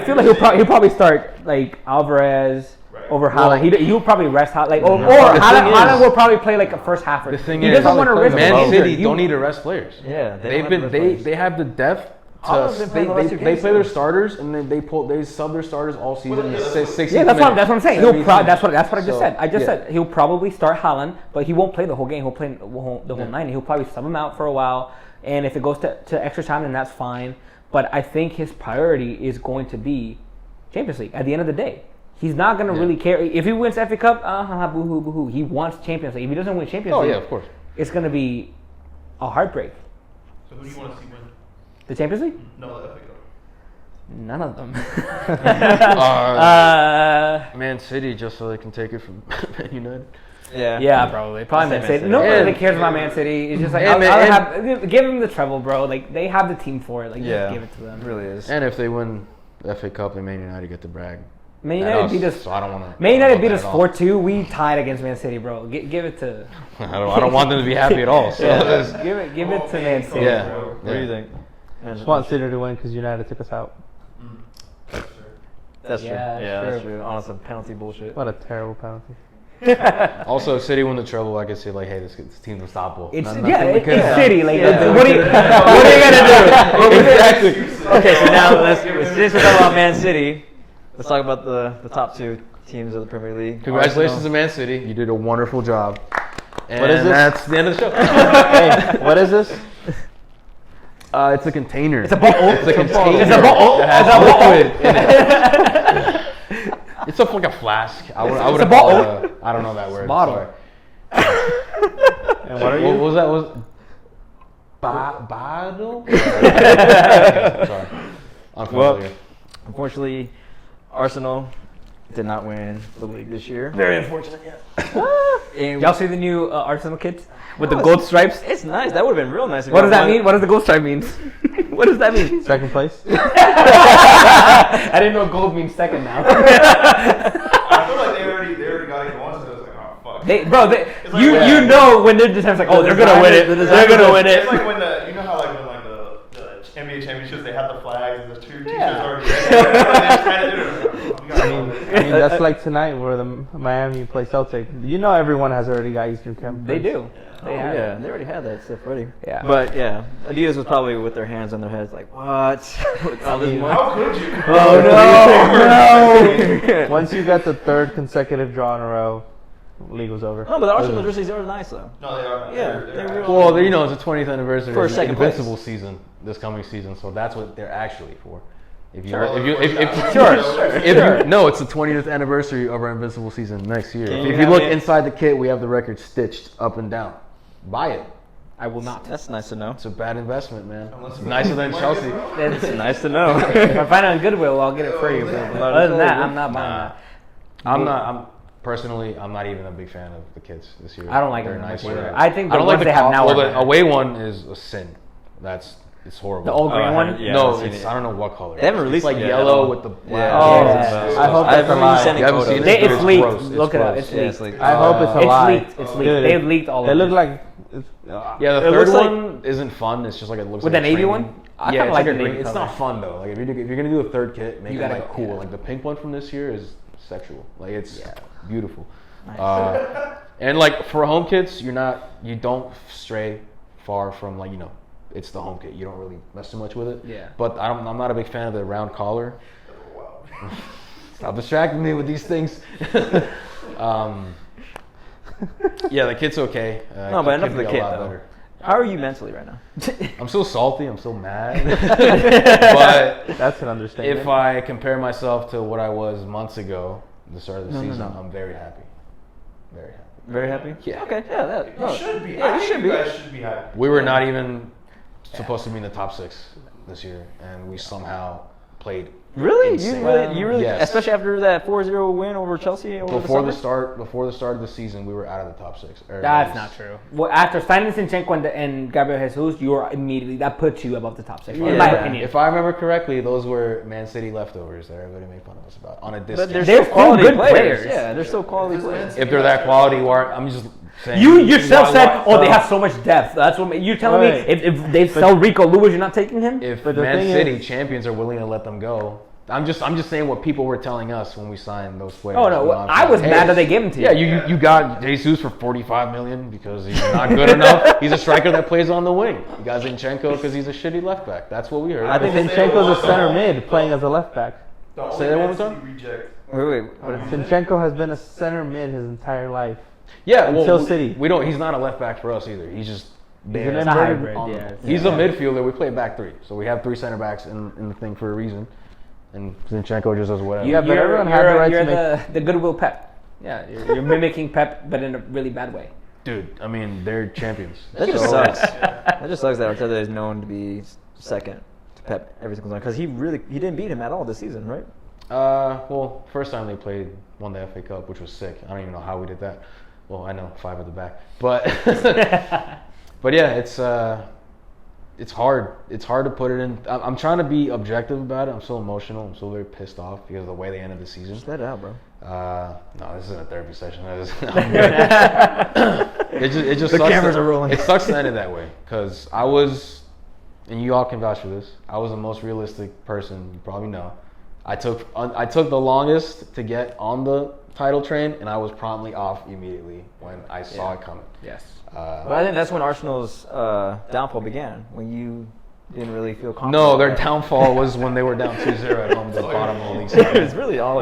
feel like He'll probably start like Alvarez Right. over Haaland. He'll probably rest Haaland, like, or The Haaland, thing Haaland is- will probably play like a first half. The thing he is, doesn't want to risk Man being City injured. don't need to rest players. Yeah, They have the depth. Haaland's been playing the last two They games, play their so. starters and then they sub their starters all season. in the 60th Yeah, that's what minute. I'm saying. 70th That's what I just So, said. I just yeah. said he'll probably start Haaland, but he won't play the whole game. He'll play the whole 90. He'll probably sub him out for a while, and if it goes to extra time, then that's fine. But I think his priority is going to be Champions League at the end of the day. He's not going to really care if he wins FA Cup. Boo hoo, boo hoo. He wants Champions League. If he doesn't win Champions Oh League, yeah, of course. it's going to be a heartbreak. So who do you want to see win? The Champions League? No, the FA Cup. None of them. Man City, just so they can take it from Man United. Yeah, probably Man Man City. City. Nobody And- really cares about Man City. It's just like give them the treble, bro. Like they have the team for it. Like just give it to them. It really is. And if they win the FA Cup, then Man United get to brag. Man at United beat us. So I don't want to. Man United beat us 4-2. We tied against Man City, bro. Give it to. I don't want them to be happy at all. So Yeah, give it to Man City. Yeah. Bro. What do you think? Just want City to win because United took us out. That's true. That's true. Yeah, Yeah, true. that's true. On some penalty bullshit. What a terrible penalty. Also, if City won the treble, I could say like, hey, this team's unstoppable. It's Nothing it's because- City. Like Yeah. what are you gonna do? Exactly. Okay, so now since we're talking about Man City, let's talk about the top 2 teams of the Premier League. Congratulations to Man City. You did a wonderful job. And What is this? that's the end of the show. Hey, what is this? It's a container. It's a bottle. It's a container. It's a bottle. that has It's a bottle. liquid in it. It's like a flask. I would a have bottle. called I don't know that word. bottle. Sorry. And what are you? What was that? Bado? Sorry. Unfamiliar. Unfortunately, Arsenal did not win the league this year. Very unfortunate. Yeah. And Y'all see the new Arsenal kits with the gold stripes? it's nice. That would have been real nice. If What y'all does that won. mean? What does the gold stripe mean? What does that mean? Second place. I didn't know gold means second now. I feel like they already got it going, so it was like, oh fuck. You know when they're just like, oh, they're gonna win it. They're gonna win it. It's like when you know how like when like the NBA championships they have the flags and the two t-shirts Yeah. already there. They just kind of do it. We gotta love it. I mean, that's like tonight where the Miami play Celtic. You know, everyone has already got Eastern Conference. They do. Oh, They have yeah, it. they already had that stuff ready. Yeah. But yeah, Adidas was probably with their hands on their heads, like, what? With all this money? How could you? Oh no! Once you got the third consecutive draw in a row, league was over. No, but the Arsenal jerseys are nice though. No, they are not. Yeah, They're they're actually- Well, you know, it's the 20th anniversary For of the second place. Invincible season this coming season, so that's what they're actually for. If you, Well, no, it's the 20th anniversary of our Invincible season next year. Can If you you have look it? inside the kit, we have the record stitched up and down. Buy it. I will not. That's nice to know. It's a bad investment, man. Unless It's it's nicer than like- Chelsea. It's nice to know. If I find it on Goodwill, I'll get it for you. But other than that, I'm not buying Nah. that. I'm not even a big fan of the kits this year. I don't like They're them that much nicer. either. I think I the don't ones like they have now well, are the better. away one is a sin. It's horrible. The old Oh, I green haven't- one. yeah. I no, haven't seen it's it. I don't know what color. They haven't released It's like it yet. yellow with the black. Yeah. Oh, Yeah. I hope I that's a remember you lie. sending You haven't photos. seen it? It's It's leaked. gross. It's Look it up. gross. It's Yeah, leaked. it's leaked. I hope it's a It's lie. leaked. It's leaked. Dude, They've leaked all They of look it. like. Yeah, the It third looks like- one isn't fun. It's just like it looks With like the a navy training- one? I Yeah, kinda it's like like the a navy green. It's color. not fun though. Like if you're gonna do a third kit, make You it gotta like go, cool. yeah. Like the pink one from this year is sexual. Like it's beautiful. Nice. And like for home kits, you don't stray far from like it's the home kit. You don't really mess too much with it. Yeah. But I'm not a big fan of the round collar. Stop distracting me with these things. Yeah, the kit's okay. No, but enough of the could be kit a lot though. better. How are you mentally right now? I'm still salty. I'm still mad. But That's an understatement. if I compare myself to what I was months ago, the start of the season, no. I'm very happy. Very happy. Very happy? Yeah. Okay, yeah, that. You should be. Yeah, I you think should be. You guys should be happy. We were not even supposed to be in the top 6 this year, and we somehow played. Really? insane. You really, Yes. especially after that 4-0 win over Chelsea over Before the the summer? start of the season, we were out of the top 6. That's not true. Well, after signing Zinchenko and Gabriel Jesus, you're immediately that puts you above the top 6, in my Yeah. opinion. If I remember correctly, those were Man City leftovers that everybody made fun of us about on a But discount. they're They're still quality good players. players. Yeah, they're still quality players. If they're that quality, I'm just saying. You yourself why- said, why- "Oh, they have so much depth." That's what you're telling me. Right. If they sell Rico Lewis, you're not taking him. If But the Man thing City is- champions are willing to let them go, I'm just saying what people were telling us when we signed those players. Oh no, You know, I'm I was saying, mad hey, that they gave him to you. Yeah, you got Jesus for 45 million because he's not good enough. He's a striker that plays on the wing. You got Zinchenko because he's a shitty left back. That's what we heard. I think Zinchenko's a center mid playing as a left back. The only Say that one more Man time? City reject. Wait, what is Zinchenko has been a center mid his entire life. yeah, well, until City. We don't. He's not a left back for us either. He's just. He's there an It's a inverted- hybrid, on- yeah. He's a midfielder. We play back 3, so we have 3 center backs in the thing for a reason. And Zinchenko just does whatever. Yeah, but everyone had the right to you're the goodwill Pep. Yeah, you're mimicking Pep, but in a really bad way. Dude, I mean, they're champions. That just So- sucks. That just sucks that Arteta is known to be second to Pep every single time because he didn't beat him at all this season, right? Well, first time they won the FA Cup, which was sick. I don't even know how we did that. Well, I know 5 at the back, but but yeah, it's hard. It's hard to put it in. I'm trying to be objective about it. I'm so emotional. I'm so very pissed off because of the way they ended the season. Just let it out, bro. No, this isn't a therapy session. I'm good. It just The sucks cameras that- are rolling. It sucks to end it that way because I was, and you all can vouch for this. I was the most realistic person you probably know. I took the longest to get on the title train, and I was promptly off immediately when I saw it coming. Yes. But I think that's when Arsenal's downfall began. When you didn't really feel confident. No, their downfall was when they were down 2-0 at home to the bottom of the league. It was really all.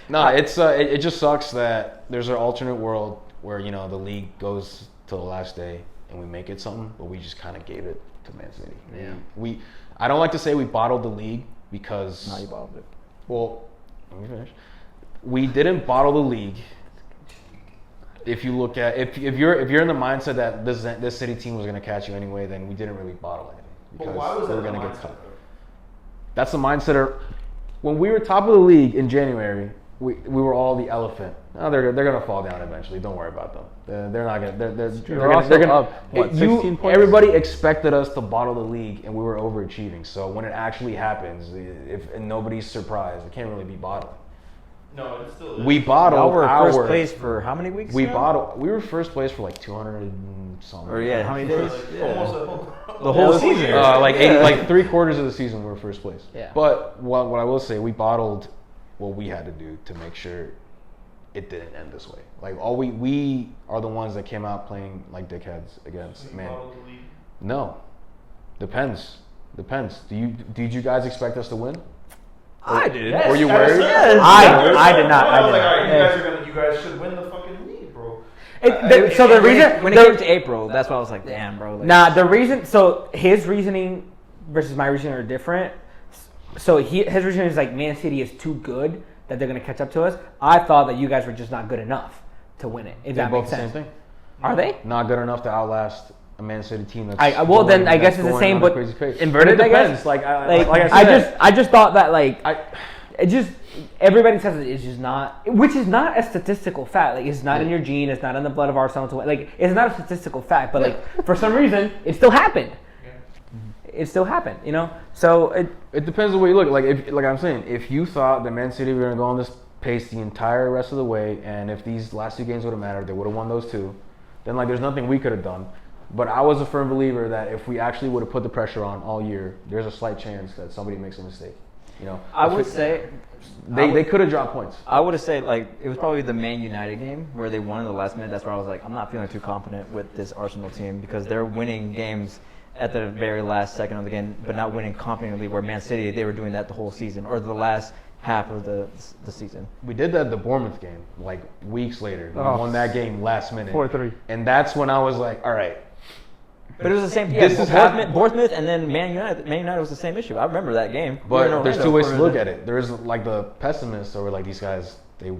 No, it just sucks that there's an alternate world where the league goes to the last day and we make it something, but we just kind of gave it to Man City. Yeah. I don't like to say we bottled the league because Now you bottled it. well, let me finish. We didn't bottle the league. if you look at if you're in the mindset that this City team was going to catch you anyway, then we didn't really bottle anything because But why was we were that going to the get cut. mindset, That's the mindset of when we were top of the league in January. We were all the elephant. Oh, they're gonna fall down eventually. Don't worry about them. They're not gonna. They're gonna. Up, what, 16 points? Everybody expected us to bottle the league, and we were overachieving. So when it actually happens, and nobody's surprised, it can't really be bottling. No, it still is. We bottled. Y'all were our, first place for how many weeks? We now? bottled. We were first place for like 200 and something. Or yeah, how many days? Like, Yeah. almost a whole, The whole season. Like Yeah. like 3/4 of the season, we were first place. Yeah. But what I will say, we bottled what we had to do to make sure it didn't end this way. Like we are the ones that came out playing like dickheads against So you Man. bottled the league? No, depends. Did you guys expect us to win? I did. Were you worried? Yes. I did not. I I was did like, all not. right, you guys should win the fucking league, bro. So the reason when it came to April, that's why I was like, damn, bro. Like, Nah, the reason. So his reasoning versus my reasoning are different. So his reasoning is like Man City is too good that they're gonna catch up to us. I thought that you guys were just not good enough to win it. If They're that both makes the sense. same thing. Are they? Not good enough to outlast a Man City team that's. Well, then I going- guess that's it's the going same, on a but crazy pace. inverted. But it I guess. depends. Like I said, I just thought that like I it just everybody says it's just not, which is not a statistical fact. Like it's not in your gene, it's not in the blood of Arsenal to win. Like it's not a statistical fact, but like for some reason it still happened. It still happened, you know. So It depends on the way you look. Like I'm saying, if you thought that Man City were going to go on this pace the entire rest of the way, and if these last two games would have mattered, they would have won those two, then like there's nothing we could have done. But I was a firm believer that if we actually would have put the pressure on all year, there's a slight chance that somebody makes a mistake. You know, I If would it- say they could have dropped points. I would have said like it was probably the Man United game where they won in the last minute. That's where I was like, I'm not feeling too confident with this Arsenal team because they're winning games at the very last second of the game, but not winning confidently. Where Man City, they were doing that the whole season or the last half of the season. We did that at the Bournemouth game, like weeks later. We Oh. won that game last minute. 4-3. And that's when I was like, all right. But it was the same. This Yeah, is Bournemouth and then Man United. Man United was the same issue. I remember that game. We were in But there's Orlando two ways for to look the- at it. There's like the pessimists or like these guys, they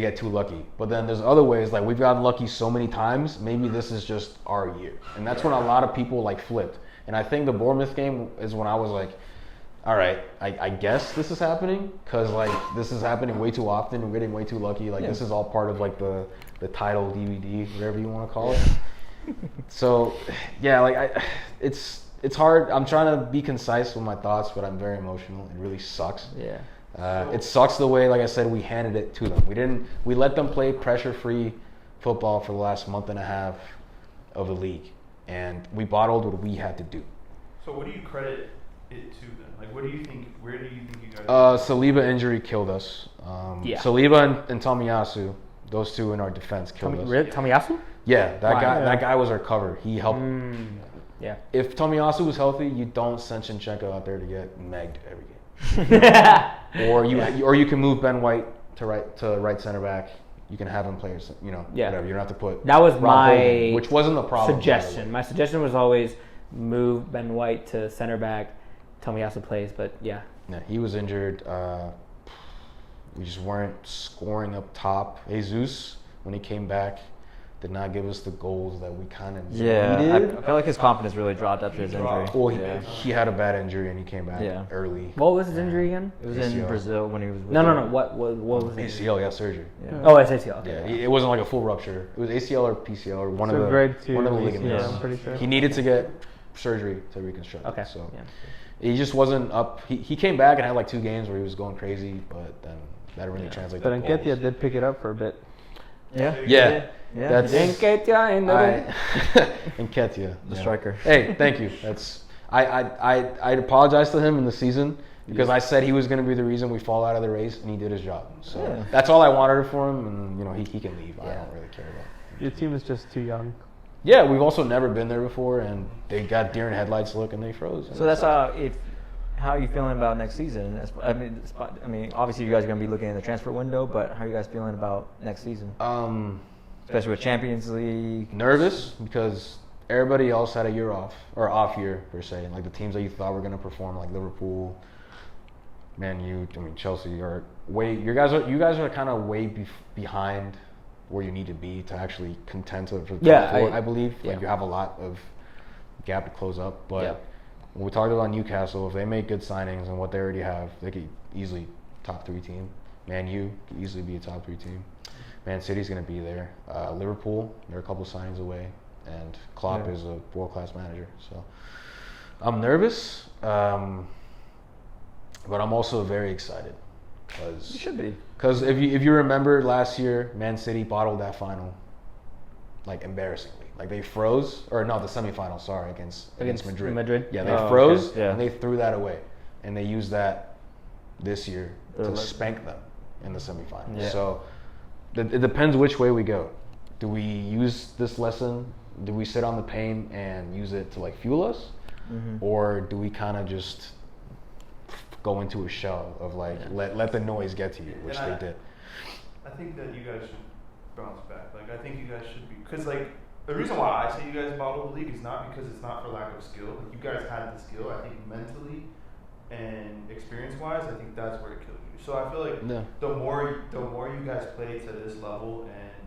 get too lucky. But then there's other ways like we've gotten lucky so many times. Maybe this is just our year, and that's when a lot of people like flipped. And I think the Bournemouth game is when I was like, all right, I guess this is happening because like this is happening way too often. We're getting way too lucky. Like this is all part of like the title DVD, whatever you want to call it. So, yeah, like it's hard. I'm trying to be concise with my thoughts, but I'm very emotional. It really sucks. Yeah. It sucks the way, like I said, we handed it to them. We let them play pressure-free football for the last month and a half of the league, and we bottled what we had to do. So what do you credit it to then? Like, where do you think you guys? Saliba injury killed us. Yeah. Saliba and Tomiyasu, those two in our defense killed us. Tomiyasu? Yeah, that Why? guy. Yeah. That guy was our cover. He helped. Yeah. If Tomiyasu was healthy, you don't send Shinchenko out there to get megged every game. Or you can move Ben White to right center back. You can have him play, whatever. You don't have to put. That was Rob my Holding, which wasn't the problem. by the suggestion. way. My suggestion was always move Ben White to center back. Tomiyasu plays, but yeah. Yeah, he was injured. We just weren't scoring up top. Jesus, when he came back, did not give us the goals that we kind of Yeah. needed. I feel like his confidence really dropped after his injury. Well, Yeah. he had a bad injury and he came back Yeah. early. What was his injury again? It was in ACL. Brazil when he was. With No. the- What was it? ACL, yeah, surgery. Yeah. Oh, it's ACL. Yeah, it wasn't like a full rupture. It was ACL or PCL or one So of the grade 2 one of the ACL, ligaments. I'm pretty sure. He needed to get surgery to reconstruct. Okay. it, so Yeah. he just wasn't up. He came back and had like 2 games where he was going crazy, but then that didn't really translate. But to Nketiah goals. did pick it up for a bit. Yeah. Yeah, Yeah. that's Nketiah in the Nketiah, The yeah. striker. Hey, thank you. That's I apologize to him in the season because I said he was going to be the reason we fall out of the race, and he did his job. So Yeah. that's all I wanted for him, and he can leave. I don't really care about it. Your team is just too young. Yeah, we've also never been there before, and they got deer in headlights look, and they froze. So that's how are you feeling about next season? I mean, obviously you guys are going to be looking in the transfer window, but how are you guys feeling about next season, especially with Champions League? Nervous because everybody else had a year off or off year per se. Like the teams that you thought were going to perform, like Liverpool, Man U, Chelsea are way. You guys are kind of way behind where you need to be to actually contend for the top Yeah, four, I believe. yeah. Like you have a lot of gap to close up. But Yeah. when we talked about Newcastle, if they make good signings and what they already have, they could easily top 3 team. Man U could easily be a top 3 team. Man City's going to be there. Liverpool, they're a couple signings away. And Klopp is a world-class manager. So I'm nervous, but I'm also very excited. You should be. Because if you remember last year, Man City bottled that final, like embarrassingly. Like they froze, or no, the semifinal. Sorry, against Madrid. Yeah, they froze okay. Yeah. and they threw that away, and they used that this year to spank them in the semifinal. Yeah. So it depends which way we go. Do we use this lesson? Do we sit on the pain and use it to like fuel us, or do we kind of just go into a shell of like let the noise get to you, which they did. I think that you guys should bounce back. Like I think you guys should be, because like the reason why I say you guys bottled the league is not because it's not for lack of skill. Like you guys had the skill. I think mentally and experience wise, I think that's where it killed you. So I feel like the more you guys play to this level and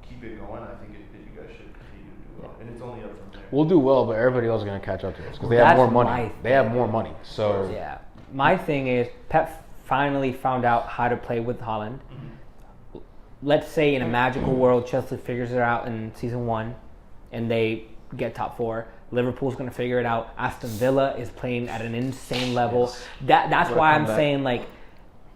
keep it going, I think you guys should continue to do well. And it's only up from there. We'll do well, but everybody else is going to catch up to us because they have more money. They have more money. So yeah, my thing is Pep finally found out how to play with Haaland. Let's say in a magical world, Chelsea figures it out in season 1, and they get top 4. Liverpool's going to figure it out. Aston Villa is playing at an insane level. Yes. That's why I'm saying like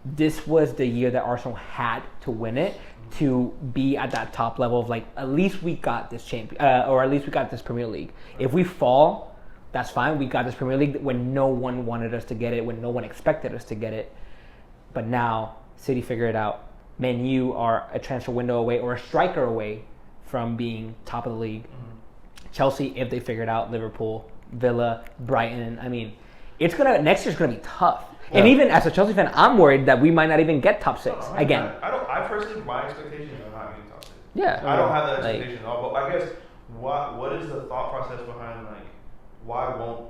this was the year that Arsenal had to win it to be at that top level of like at least we got this or at least we got this Premier League. If we fall, that's fine. We got this Premier League when no one wanted us to get it, when no one expected us to get it. But now City figure it out. Man U are a transfer window away or a striker away from being top of the league. Chelsea, if they figure it out, Liverpool, Villa, Brighton. I mean, next year's gonna be tough. Yeah. And even as a Chelsea fan, I'm worried that we might not even get top 6 again. I personally, my expectations are not getting top 6. Yeah. I don't have that expectation at all. But I guess what is the thought process behind like why won't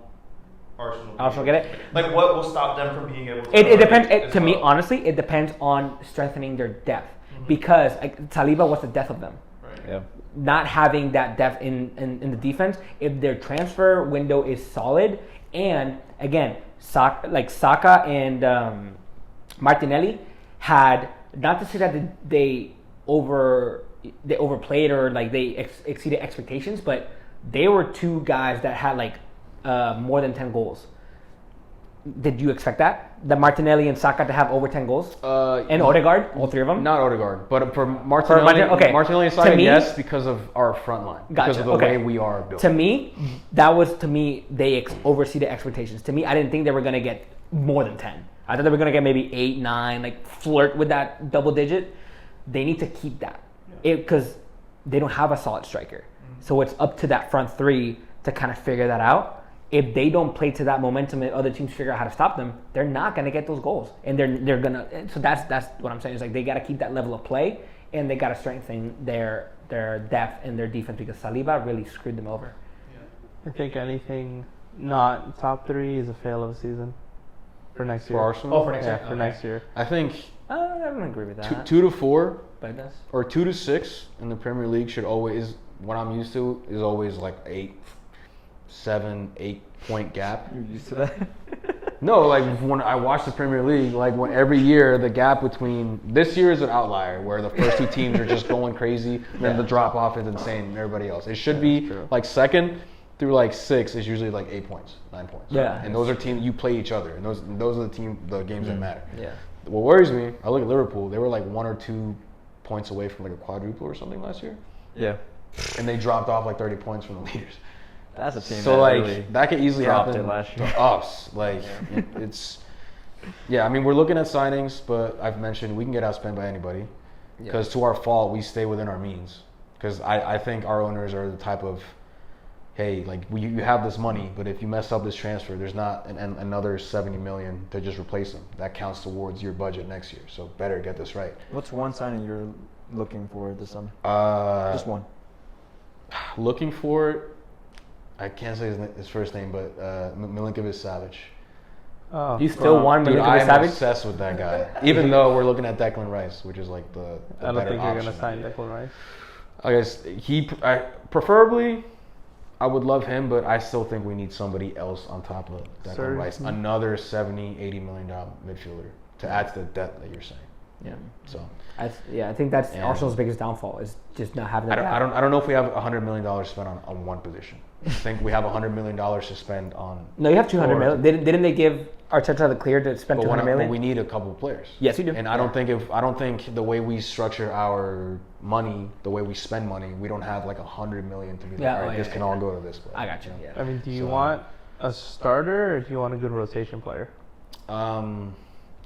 Arsenal get it? Like what will stop them from being able to? It depends. To me, honestly, it depends on strengthening their depth because Saliba was the death of them. Right. Yeah. Not having that depth in the defense, if their transfer window is solid, and again, Saka and Martinelli had, not to say that they overplayed or like they exceeded expectations, but they were 2 guys that had like more than 10 goals. Did you expect that? That Martinelli and Saka to have over 10 goals? And Odegaard, all 3 of them? Not Odegaard, but for Martinelli, Martinelli and Saka, yes, because of our front line. Gotcha. Because of the way we are built. To me, they overseeded expectations. To me, I didn't think they were going to get more than 10. I thought they were going to get maybe 8, 9, like flirt with that double digit. They need to keep that because they don't have a solid striker. So it's up to that front 3 to kind of figure that out. If they don't play to that momentum and other teams figure out how to stop them, they're not going to get those goals. And they're going to. So that's what I'm saying. Is like they got to keep that level of play and they got to strengthen their depth and their defense because Saliba really screwed them over. I think anything not top 3 is a fail of a season for next year. For Arsenal? For next year? For next year. I think I don't agree with that. 2 to 4 But it does. or 2 to 6 in the Premier League should always, what I'm used to, is always like 7-8 point gap. You're used to that? No, like when I watch the Premier League, like when every year the gap between this year is an outlier where the first 2 teams are just going crazy, and then the drop off is insane and everybody else. It should be like 2nd through like 6 is usually like 8 points, 9 points. Yeah. And those are teams you play each other, and those are the games that matter. Yeah. What worries me, I look at Liverpool, they were like 1 or 2 points away from like a quadruple or something last year. Yeah. And they dropped off like 30 points from the leaders. That's a team So that like really that could easily dropped happen it last year. to us. Like it's I mean we're looking at signings, but I've mentioned we can get outspent by anybody because to our fault we stay within our means. Because I think our owners are the type of, hey, like you have this money, but if you mess up this transfer, there's not another 70 million to just replace them. That counts towards your budget next year. So better get this right. What's one signing you're looking for this summer? Just one. Looking for, I can't say his first name, but Milinkovic-Savic. Oh, You still want Dude, Milinkovic I'm Savic? obsessed with that guy. Even though we're looking at Declan Rice, which is like the I don't better think you're option. gonna sign Declan Rice. I guess preferably, I would love him, but I still think we need somebody else on top of Declan Sir. Rice. Another $70-80 million midfielder to add to the depth that you're saying. Yeah. So I think that's And- Arsenal's biggest downfall is just not having I that. don't know if we have $100 million spent on one position. I think we have $100 million to spend on. No, you have 200 Or- million. Didn't they give Arteta the clear to spend But, 200 million? but we need a couple of players. Yes, you do. And I don't think the way we structure our money, the way we spend money, we don't have like $100 million to be like, Yeah, all oh, right, this yeah, can yeah. all go to this player. I got you. know? Yeah. I mean, do you So- want a starter or do you want a good rotation player?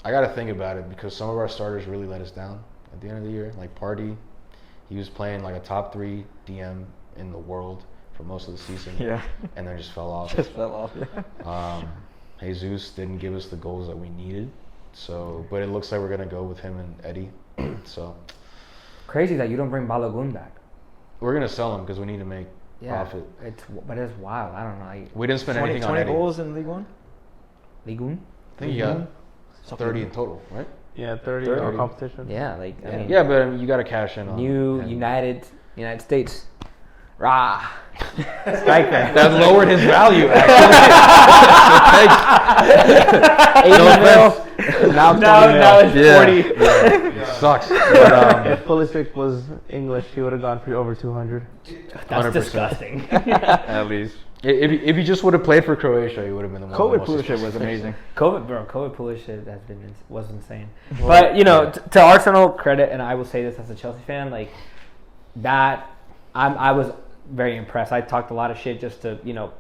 I got to think about it because some of our starters really let us down at the end of the year. Like Party, he was playing like a top 3 DM in the world for most of the season. Yeah. And then just fell off. Just fell off. Yeah. Jesus didn't give us the goals that we needed. So, but it looks like we're gonna go with him and Eddie. So Crazy that you don't bring Balogun back. we're gonna sell him because we need to make profit. But it's wild. I don't know. We didn't spend 20, anything 20 on Eddie. goals in League One? Ligun? I think he got 30 in total, right? Yeah, 30 30. all competition. Yeah, like I mean, Yeah, but I mean, you got to cash in on new him. United States. Rah. Striker. That lowered his value, actually. Now it's 40. Yeah. Sucks. But, If Pulisic was English, he would have gone for over 200. That's 100%. disgusting. At least. if he just would have played for Croatia, he would have been the one. COVID of the most Pulisic was amazing. COVID Pulisic was insane. But you know, to Arsenal credit, and I will say this as a Chelsea fan, like that, I was very impressed. I talked a lot of shit just to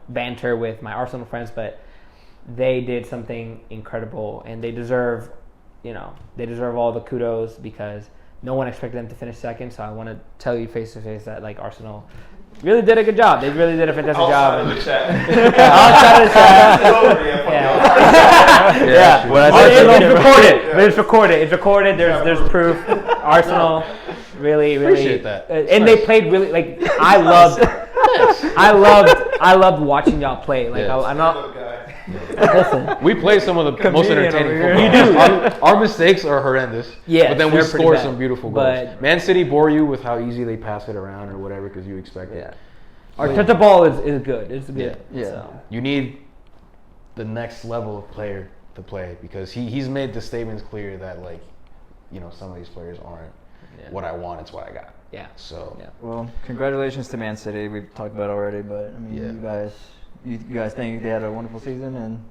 banter with my Arsenal friends, but they did something incredible, and they deserve all the kudos because no one expected them to finish second. So I want to tell you face to face that like Arsenal really did a good job. They really did a fantastic job. Outside of the chat. Outside of the chat. It's over, yeah. Yeah. When I But said it's Arsenal- recorded. But it's recorded. It's recorded. There's proof. Arsenal really Appreciate that. And they played really like I loved watching y'all play. Like Yes. I'm not Stand-up guy. listen. We play some of the most Comedian entertaining over here. football. Our mistakes are horrendous. Yes, but then we they're pretty score bad. some beautiful goals. But- Man City bore you with how easy they pass it around or whatever because you expect it. Yeah. Arteta ball is good. It's good. Yeah. So. You need the next level of player to play because he's made the statements clear that like, some of these players aren't what I want. It's what I got. Yeah. So Yeah. Well, congratulations to Man City. We've talked about it already, but I mean, Yeah. you guys think they had a wonderful season and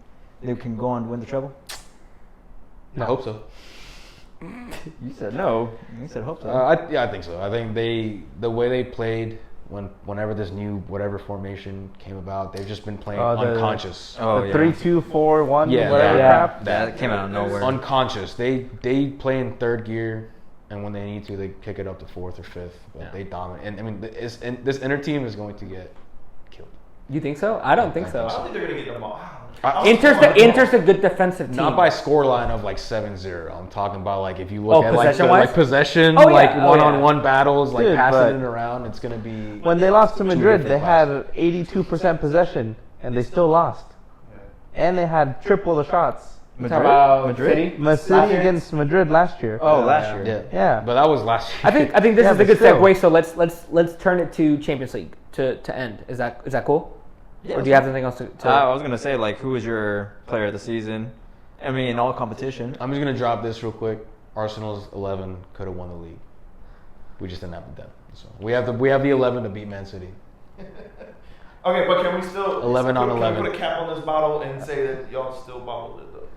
they can go on to win the treble? I hope so. You said no. You said hope so. I think so. I think the way they played whenever this new whatever formation came about, they've just been playing Oh, the- unconscious. oh, the yeah. 3-2-4-1, Yeah, whatever yeah. crap. That came out of nowhere. Unconscious. They play in third gear, and when they need to, they kick it up to fourth or fifth. But Yeah. they dominate. And I mean, this inner team is going to get killed. You think so? I don't think I so. don't think they're gonna get them all. Inter's a good defensive team. Not by scoreline of like 7-0. I'm talking about like if you look at like possession-wise? possession, Oh, yeah. like Oh, yeah. one-on-one battles, like Dude, but- passing it around. It's gonna be When they lost to Two Madrid, different they classes. had 82% possession, and they still lost. And they had triple the shots. Madrid? About Madrid? City? Last Last year? against Madrid last year. Oh, last year. yeah. Yeah. But that was last year. I think this Yeah, is a but good still. segue. So let's turn it to Champions League to end. Is that cool? Yeah, Or do you have anything else to? I was gonna say like, who was your player of the season? I mean, in all competition. I'm just gonna drop this real quick. Arsenal's 11 could have won the league. We just didn't have the depth. So we have the 11 to beat Man City. Okay, but can we still 11 on can 11. we put a cap on this bottle and say that y'all still bottled it though?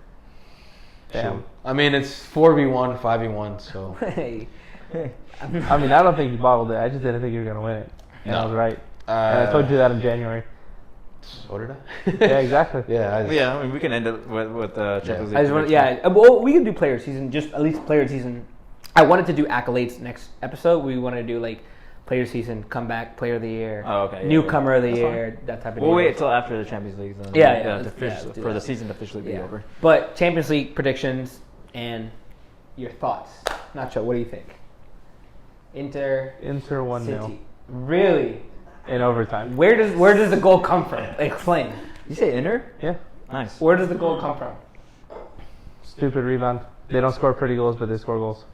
Damn. I mean, it's 4v1, 5v1. So Hey. I mean, I don't think you bottled it. I just didn't think you were going to win it. And I No. was right. And I told you that in January. So did I? Yeah, exactly. Yeah. Yeah, I mean, we can end it with Champions League. I just want, yeah. Well, we can do player season, just at least player season. I wanted to do accolades next episode. We wanted to do like player season, comeback, player of the year, Oh, okay, yeah, newcomer of the that's year, that type of. We'll deal. wait until after the Champions League. Then. Yeah, to let's officially- do for the that. season to officially be Yeah. over. But Champions League predictions and your thoughts. Nacho, what do you think? Inter 1-0 City. Really? in overtime. Where does the goal come from? Explain. You say Inter? Yeah. Nice. Where does the goal come from? Stupid rebound. They don't score pretty goals, but they score goals.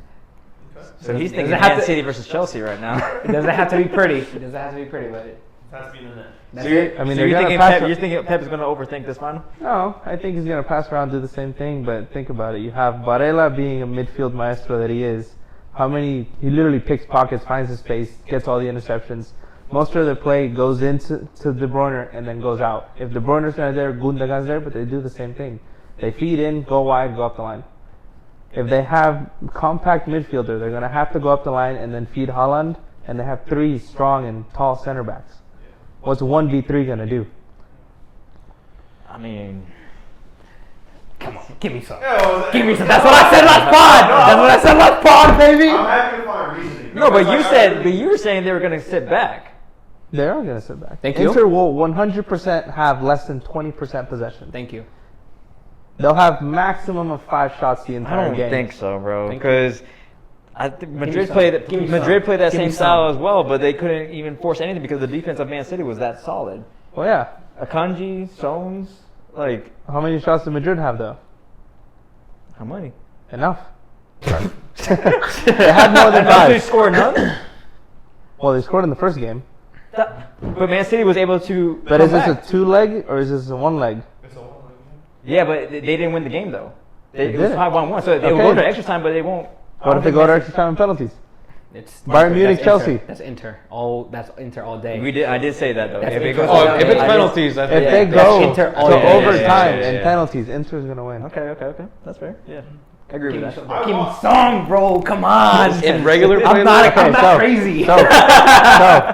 So he's thinking Does it have Man to- City versus Chelsea right now. It doesn't have to be pretty. It doesn't have to be pretty, but It has to be in the net. that's So you're, it. I mean, so they're you're gonna thinking pass. you're thinking Pep is going to overthink this final? No, I think he's gonna pass around, do the same thing. But think about it. You have Barella being a midfield maestro that he is. He literally picks pockets, finds his space, gets all the interceptions. Most of the play goes into De Bruyne and then goes out. If De Bruyne's not there, Gundogan's there, but they do the same thing. They feed in, go wide, go up the line. If they have compact midfielder, they're going to have to go up the line and then feed Haaland, and they have 3 strong and tall center backs. What's 1v3 going to do? I mean, Come on, give me some. Yeah, Give me some. That's what I said last pod. That's what I said last pod, baby. I'm happy to find reasoning. no, but Because, you like, said, but you were saying they were going to sit back. They are going to sit back. Thank you. Inter will 100% have less than 20% possession. Thank you. They'll have maximum of 5 shots the I entire don't game. think so, bro. Thank you. Because I think Madrid some. played Give me Madrid some. played that Give me same style some. as well, but they couldn't even force anything because the defense of Man City was that solid. Well, yeah. Akanji, Stones, like How many shots did Madrid have, though? how many? Enough. They had more than They 5. scored none. Well, they scored in the first game. But Man City was able to. But come is this back. a 2-leg or is this a 1-leg? It's a one, like, Yeah, but they didn't win the game though. They It was didn't. 5-1-1, so they will Okay. go to extra time, but they won't. What if they go to extra time and penalties? It's Bayern Munich, that's Chelsea. Inter. That's Inter. That's Inter all day. I did say that though. That's If it Inter. goes Oh, to- if it's I did- penalties, I If think they that's go Inter all to day. overtime Yeah. and penalties, Inter's going to win. Okay, that's fair. Yeah, I agree with that. Give me some, bro. Come on. in regular play, I'm not Okay, so- crazy. So,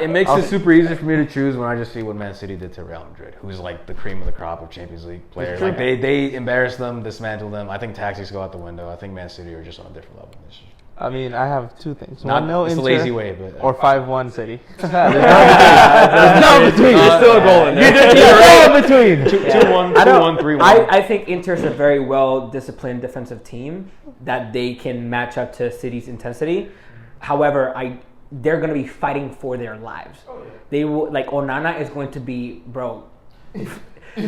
it makes it super easy for me to choose when I just see what Man City did to Real Madrid, who's like the cream of the crop of Champions League players. Like they embarrassed them, dismantled them. I think tactics go out the window. I think Man City are just on a different level. It's just I mean, I have 2 things. not One, no it's Inter, a lazy way, but or 5-1 City. There's no between. There's still a goal in there. no in between. 2-1, I don't- 2-1, 3-1. I think Inter's a very well disciplined defensive team that they can match up to City's intensity. However, they're going to be fighting for their lives. They will, like Onana is going to be, bro. You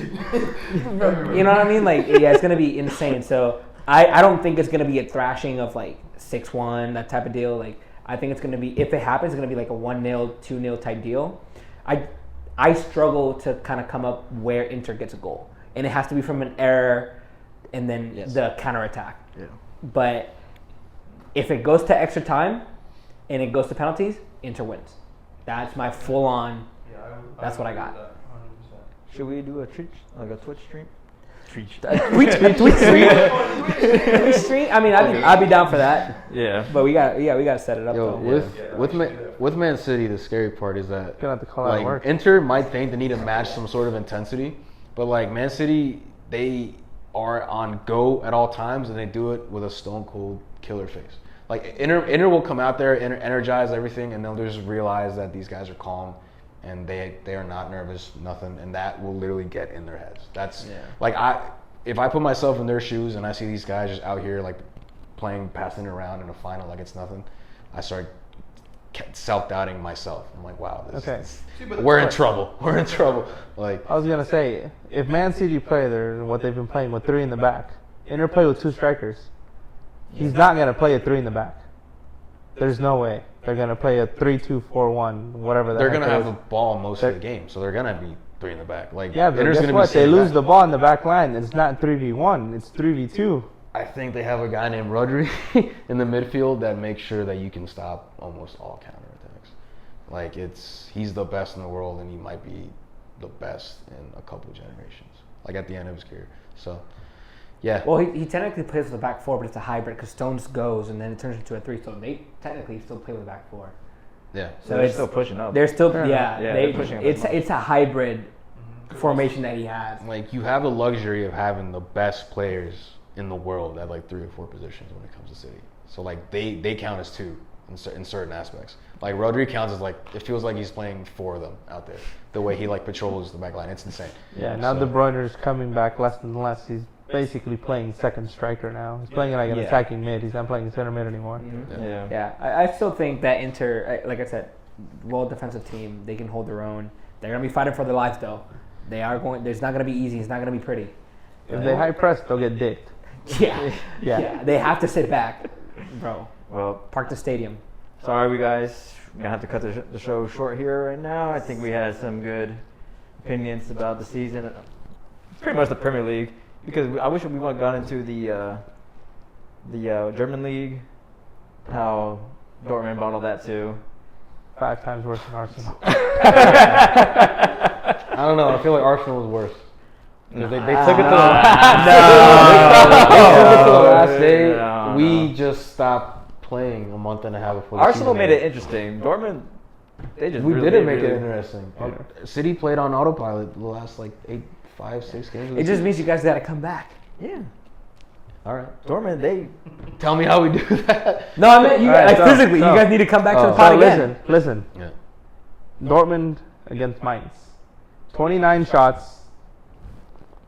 know what I mean? Like, yeah, it's going to be insane. So I don't think it's going to be a thrashing of like 6-1, that type of deal. Like, I think it's going to be, if it happens, it's going to be like a 1-0, 2-0 type deal. I struggle to kind of come up where Inter gets a goal. And it has to be from an error and then the counterattack. Yeah. But if it goes to extra time and it goes to penalties, Inter wins. That's my full on. That's what I got. Should we do a Twitch stream? Tweet stream. I mean, I'd be down for that. Yeah. But we got to set it up. Yo, though. with Man City, the scary part is that Gonna have to call out like work. Inter might think they need to match some sort of intensity, but like Man City, they are on go at all times and they do it with a stone cold killer face. Like Inter will come out there, energize everything, and they'll just realize that these guys are calm and they are not nervous, nothing, and that will literally get in their heads. That's like if I put myself in their shoes and I see these guys just out here like playing, passing it around in a final like it's nothing, I start self-doubting myself. I'm like, wow, we're in trouble. We're in trouble. Like I was going to say, if Man City play what they've been playing with 3 in the back, Inter play with 2 strikers. He's not going to play a 3 in the back. There's no way. They're going to play a 3-2-4-1, whatever they're going gonna to have the ball most of the game, so they're gonna be 3 in the back. Like Yeah, but Inter's guess gonna what? be They sitting lose back. the ball in the back line. It's not 3v1. It's 3v2. I think they have a guy named Rodri in the midfield that makes sure that you can stop almost all counterattacks. Like he's the best in the world, and he might be the best in a couple generations. Like at the end of his career. So, yeah. Well, he technically plays with the back 4, but it's a hybrid because Stones goes and then it turns into a 3. So they technically still play with the back 4. Yeah. So they're it's still pushing up. They're still Yeah, they're pushing up as much. it's a hybrid formation that he has. Like you have the luxury of having the best players in the world at like 3 or 4 positions when it comes to City. So like they count as 2 in certain aspects. Like Rodri counts as like it feels like he's playing 4 of them out there. The way he like patrols the back line, it's insane. Yeah, now De Bruyne's coming back less and less. He's basically playing second striker now. He's playing like an attacking mid. He's not playing center mid anymore. Yeah. I still think that Inter, like I said, well defensive team. They can hold their own. They're gonna be fighting for their lives though. They are going. It's not gonna be easy. It's not gonna be pretty. If they high press, they'll get dicked. Yeah. They have to sit back, bro. Well, Park the stadium. sorry, we guys. We're gonna have to cut the show short here right now. I think we had some good opinions about the season, pretty much the Premier League. Because I wish we would have gone into the German league. How Dortmund bottled that too. 5 times worse than Arsenal. I don't know. I feel like Arsenal was worse. 'Cause they took it to the they took it to the last day. No. We just stopped playing a month and a half before the Arsenal season made it ended. interesting. Dortmund, they just We really, didn't make it really- interesting. City played on autopilot the last like 5, 6 games. Of the It just season. means you guys got to come back. Yeah, All right. Dortmund, they Tell me how we do that. No, I meant you All right, guys so- physically. so- You guys need to come back to the Oh. pod So again. listen. Yeah. Dortmund against Mainz. 29 shots,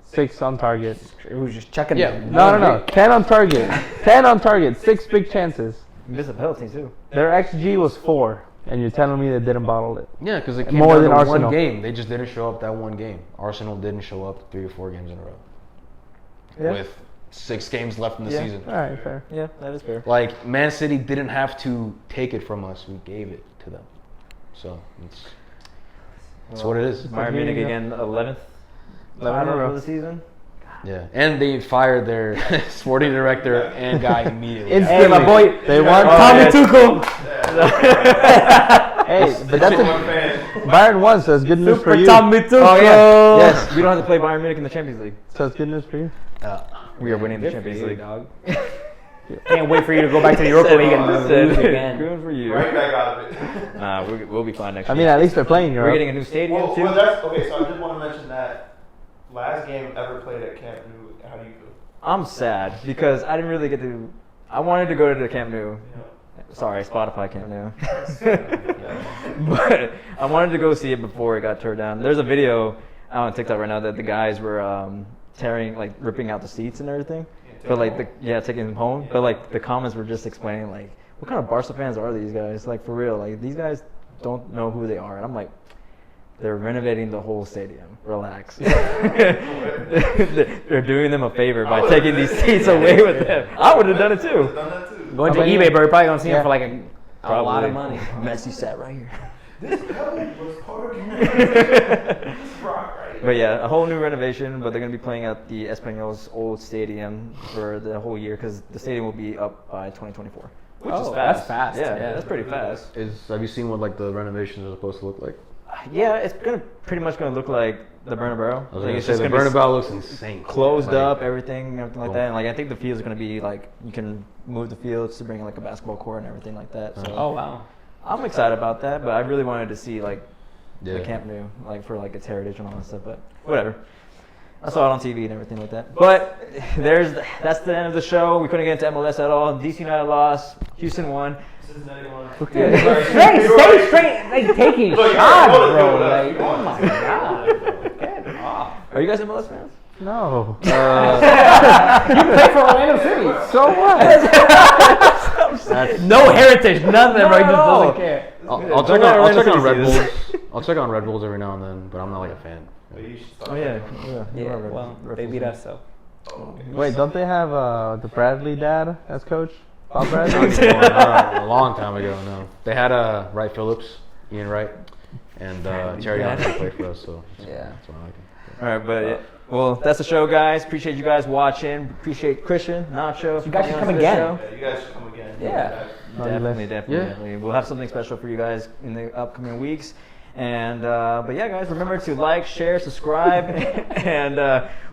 6 on target. It was just checking. Yeah. No. 10 on target. 10 on target, 6 big chances. missed a penalty too. Their XG was 4, and you're telling me they didn't bottle it. Yeah, because it came More down than to Arsenal. one game. They just didn't show up that one game. Arsenal didn't show up 3 or 4 games in a row. Yeah. With 6 games left in the Yeah. season. All right, fair. Yeah, that is fair. Like, Man City didn't have to take it from us. We gave it to them. So, it's what it is. Bayern Munich again, 11th 11 in a row. of the season. Yeah. And they fired their sporting director and guy immediately. Hey, my boy. They won. Tommy Tuchel. Hey, but that's Bayern won, so it's good news for Super you. Tommy Tuchel. Oh yeah, yes. We don't have to play Bayern Munich in the Champions League. So it's good news for you. We are winning the Good for Champions you, League. dog. Can't wait for you to go back to the Europa League and lose again. Good for you. Right back out of it. Nah, we'll be fine next I year. mean, at least they're playing We're Europe. getting a new stadium Well, too. that's okay. So I did want to mention that last game ever played at Camp Nou. How do you feel? I'm sad because I didn't really get to. I wanted to go to the Camp Nou. Sorry, Spotify Camp Nou. But I wanted to go see it before it got turned down. There's a video out on TikTok right now that the guys were ripping out the seats and everything. But like, taking them home. But like, the comments were just explaining like, what kind of Barca fans are these guys? Like for real, like these guys don't know who they are. And I'm like, they're renovating the whole stadium. Relax. They're doing them a favor by taking these seats away with them. I would have done it too. Done that too. Going to How about eBay, you? bro. You're probably gonna see him Yeah. for like a lot of money. Messi sat right here. This pellet was part of rock, right? But yeah, a whole new renovation. But they're gonna be playing at the Espanyol's old stadium for the whole year because the stadium will be up by 2024. Which is Oh, fast. that's fast. Yeah, Yeah. that's pretty fast. Have you seen what like the renovations are supposed to look like? Yeah, it's pretty much gonna look like the Bernabeu. I was Like, gonna it's say just the gonna be Bernabeu looks insane. closed Like, up, everything like Cool. that. And like I think the fields are gonna be like you can move the fields to bring in like a basketball court and everything like that. So Oh wow. I'm excited about that. But I really wanted to see like Yeah. the Camp Nou, like for like its heritage and all that stuff. But whatever. I saw it on TV and everything like that. But that's the end of the show. We couldn't get into MLS at all. DC United lost. Houston won. Cincinnati won. Stay straight, like taking Look, shots, you're bro. right. Like, oh my god. Get off. Are you guys MLS fans? No. You play for Orlando City. So what? That's- No heritage, nothing, bro. He just No. doesn't care. I'll Don't check let on Orlando Red City Bulls. see this. I'll check on Red Bulls every now and then, but I'm not like a fan. But you should start Oh yeah. Yeah, well, they beat us, so. Wait, don't they have the Bradley dad as coach? Bob Bradley? A long time ago, no. They had Wright Phillips, Ian Wright, and Terry Dad. Young played for us, so Yeah. that's why I like him. All right, but well, that's the show, guys. Appreciate you guys watching. Appreciate Christian, Nacho. You guys should coming come on to the again. show. Yeah, you guys should come again. Yeah. Definitely, Yeah. definitely. We'll have something special for you guys in the upcoming weeks. And but yeah, guys, remember to like, share, subscribe, and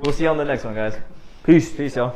we'll see you on the next one, guys. Peace, y'all.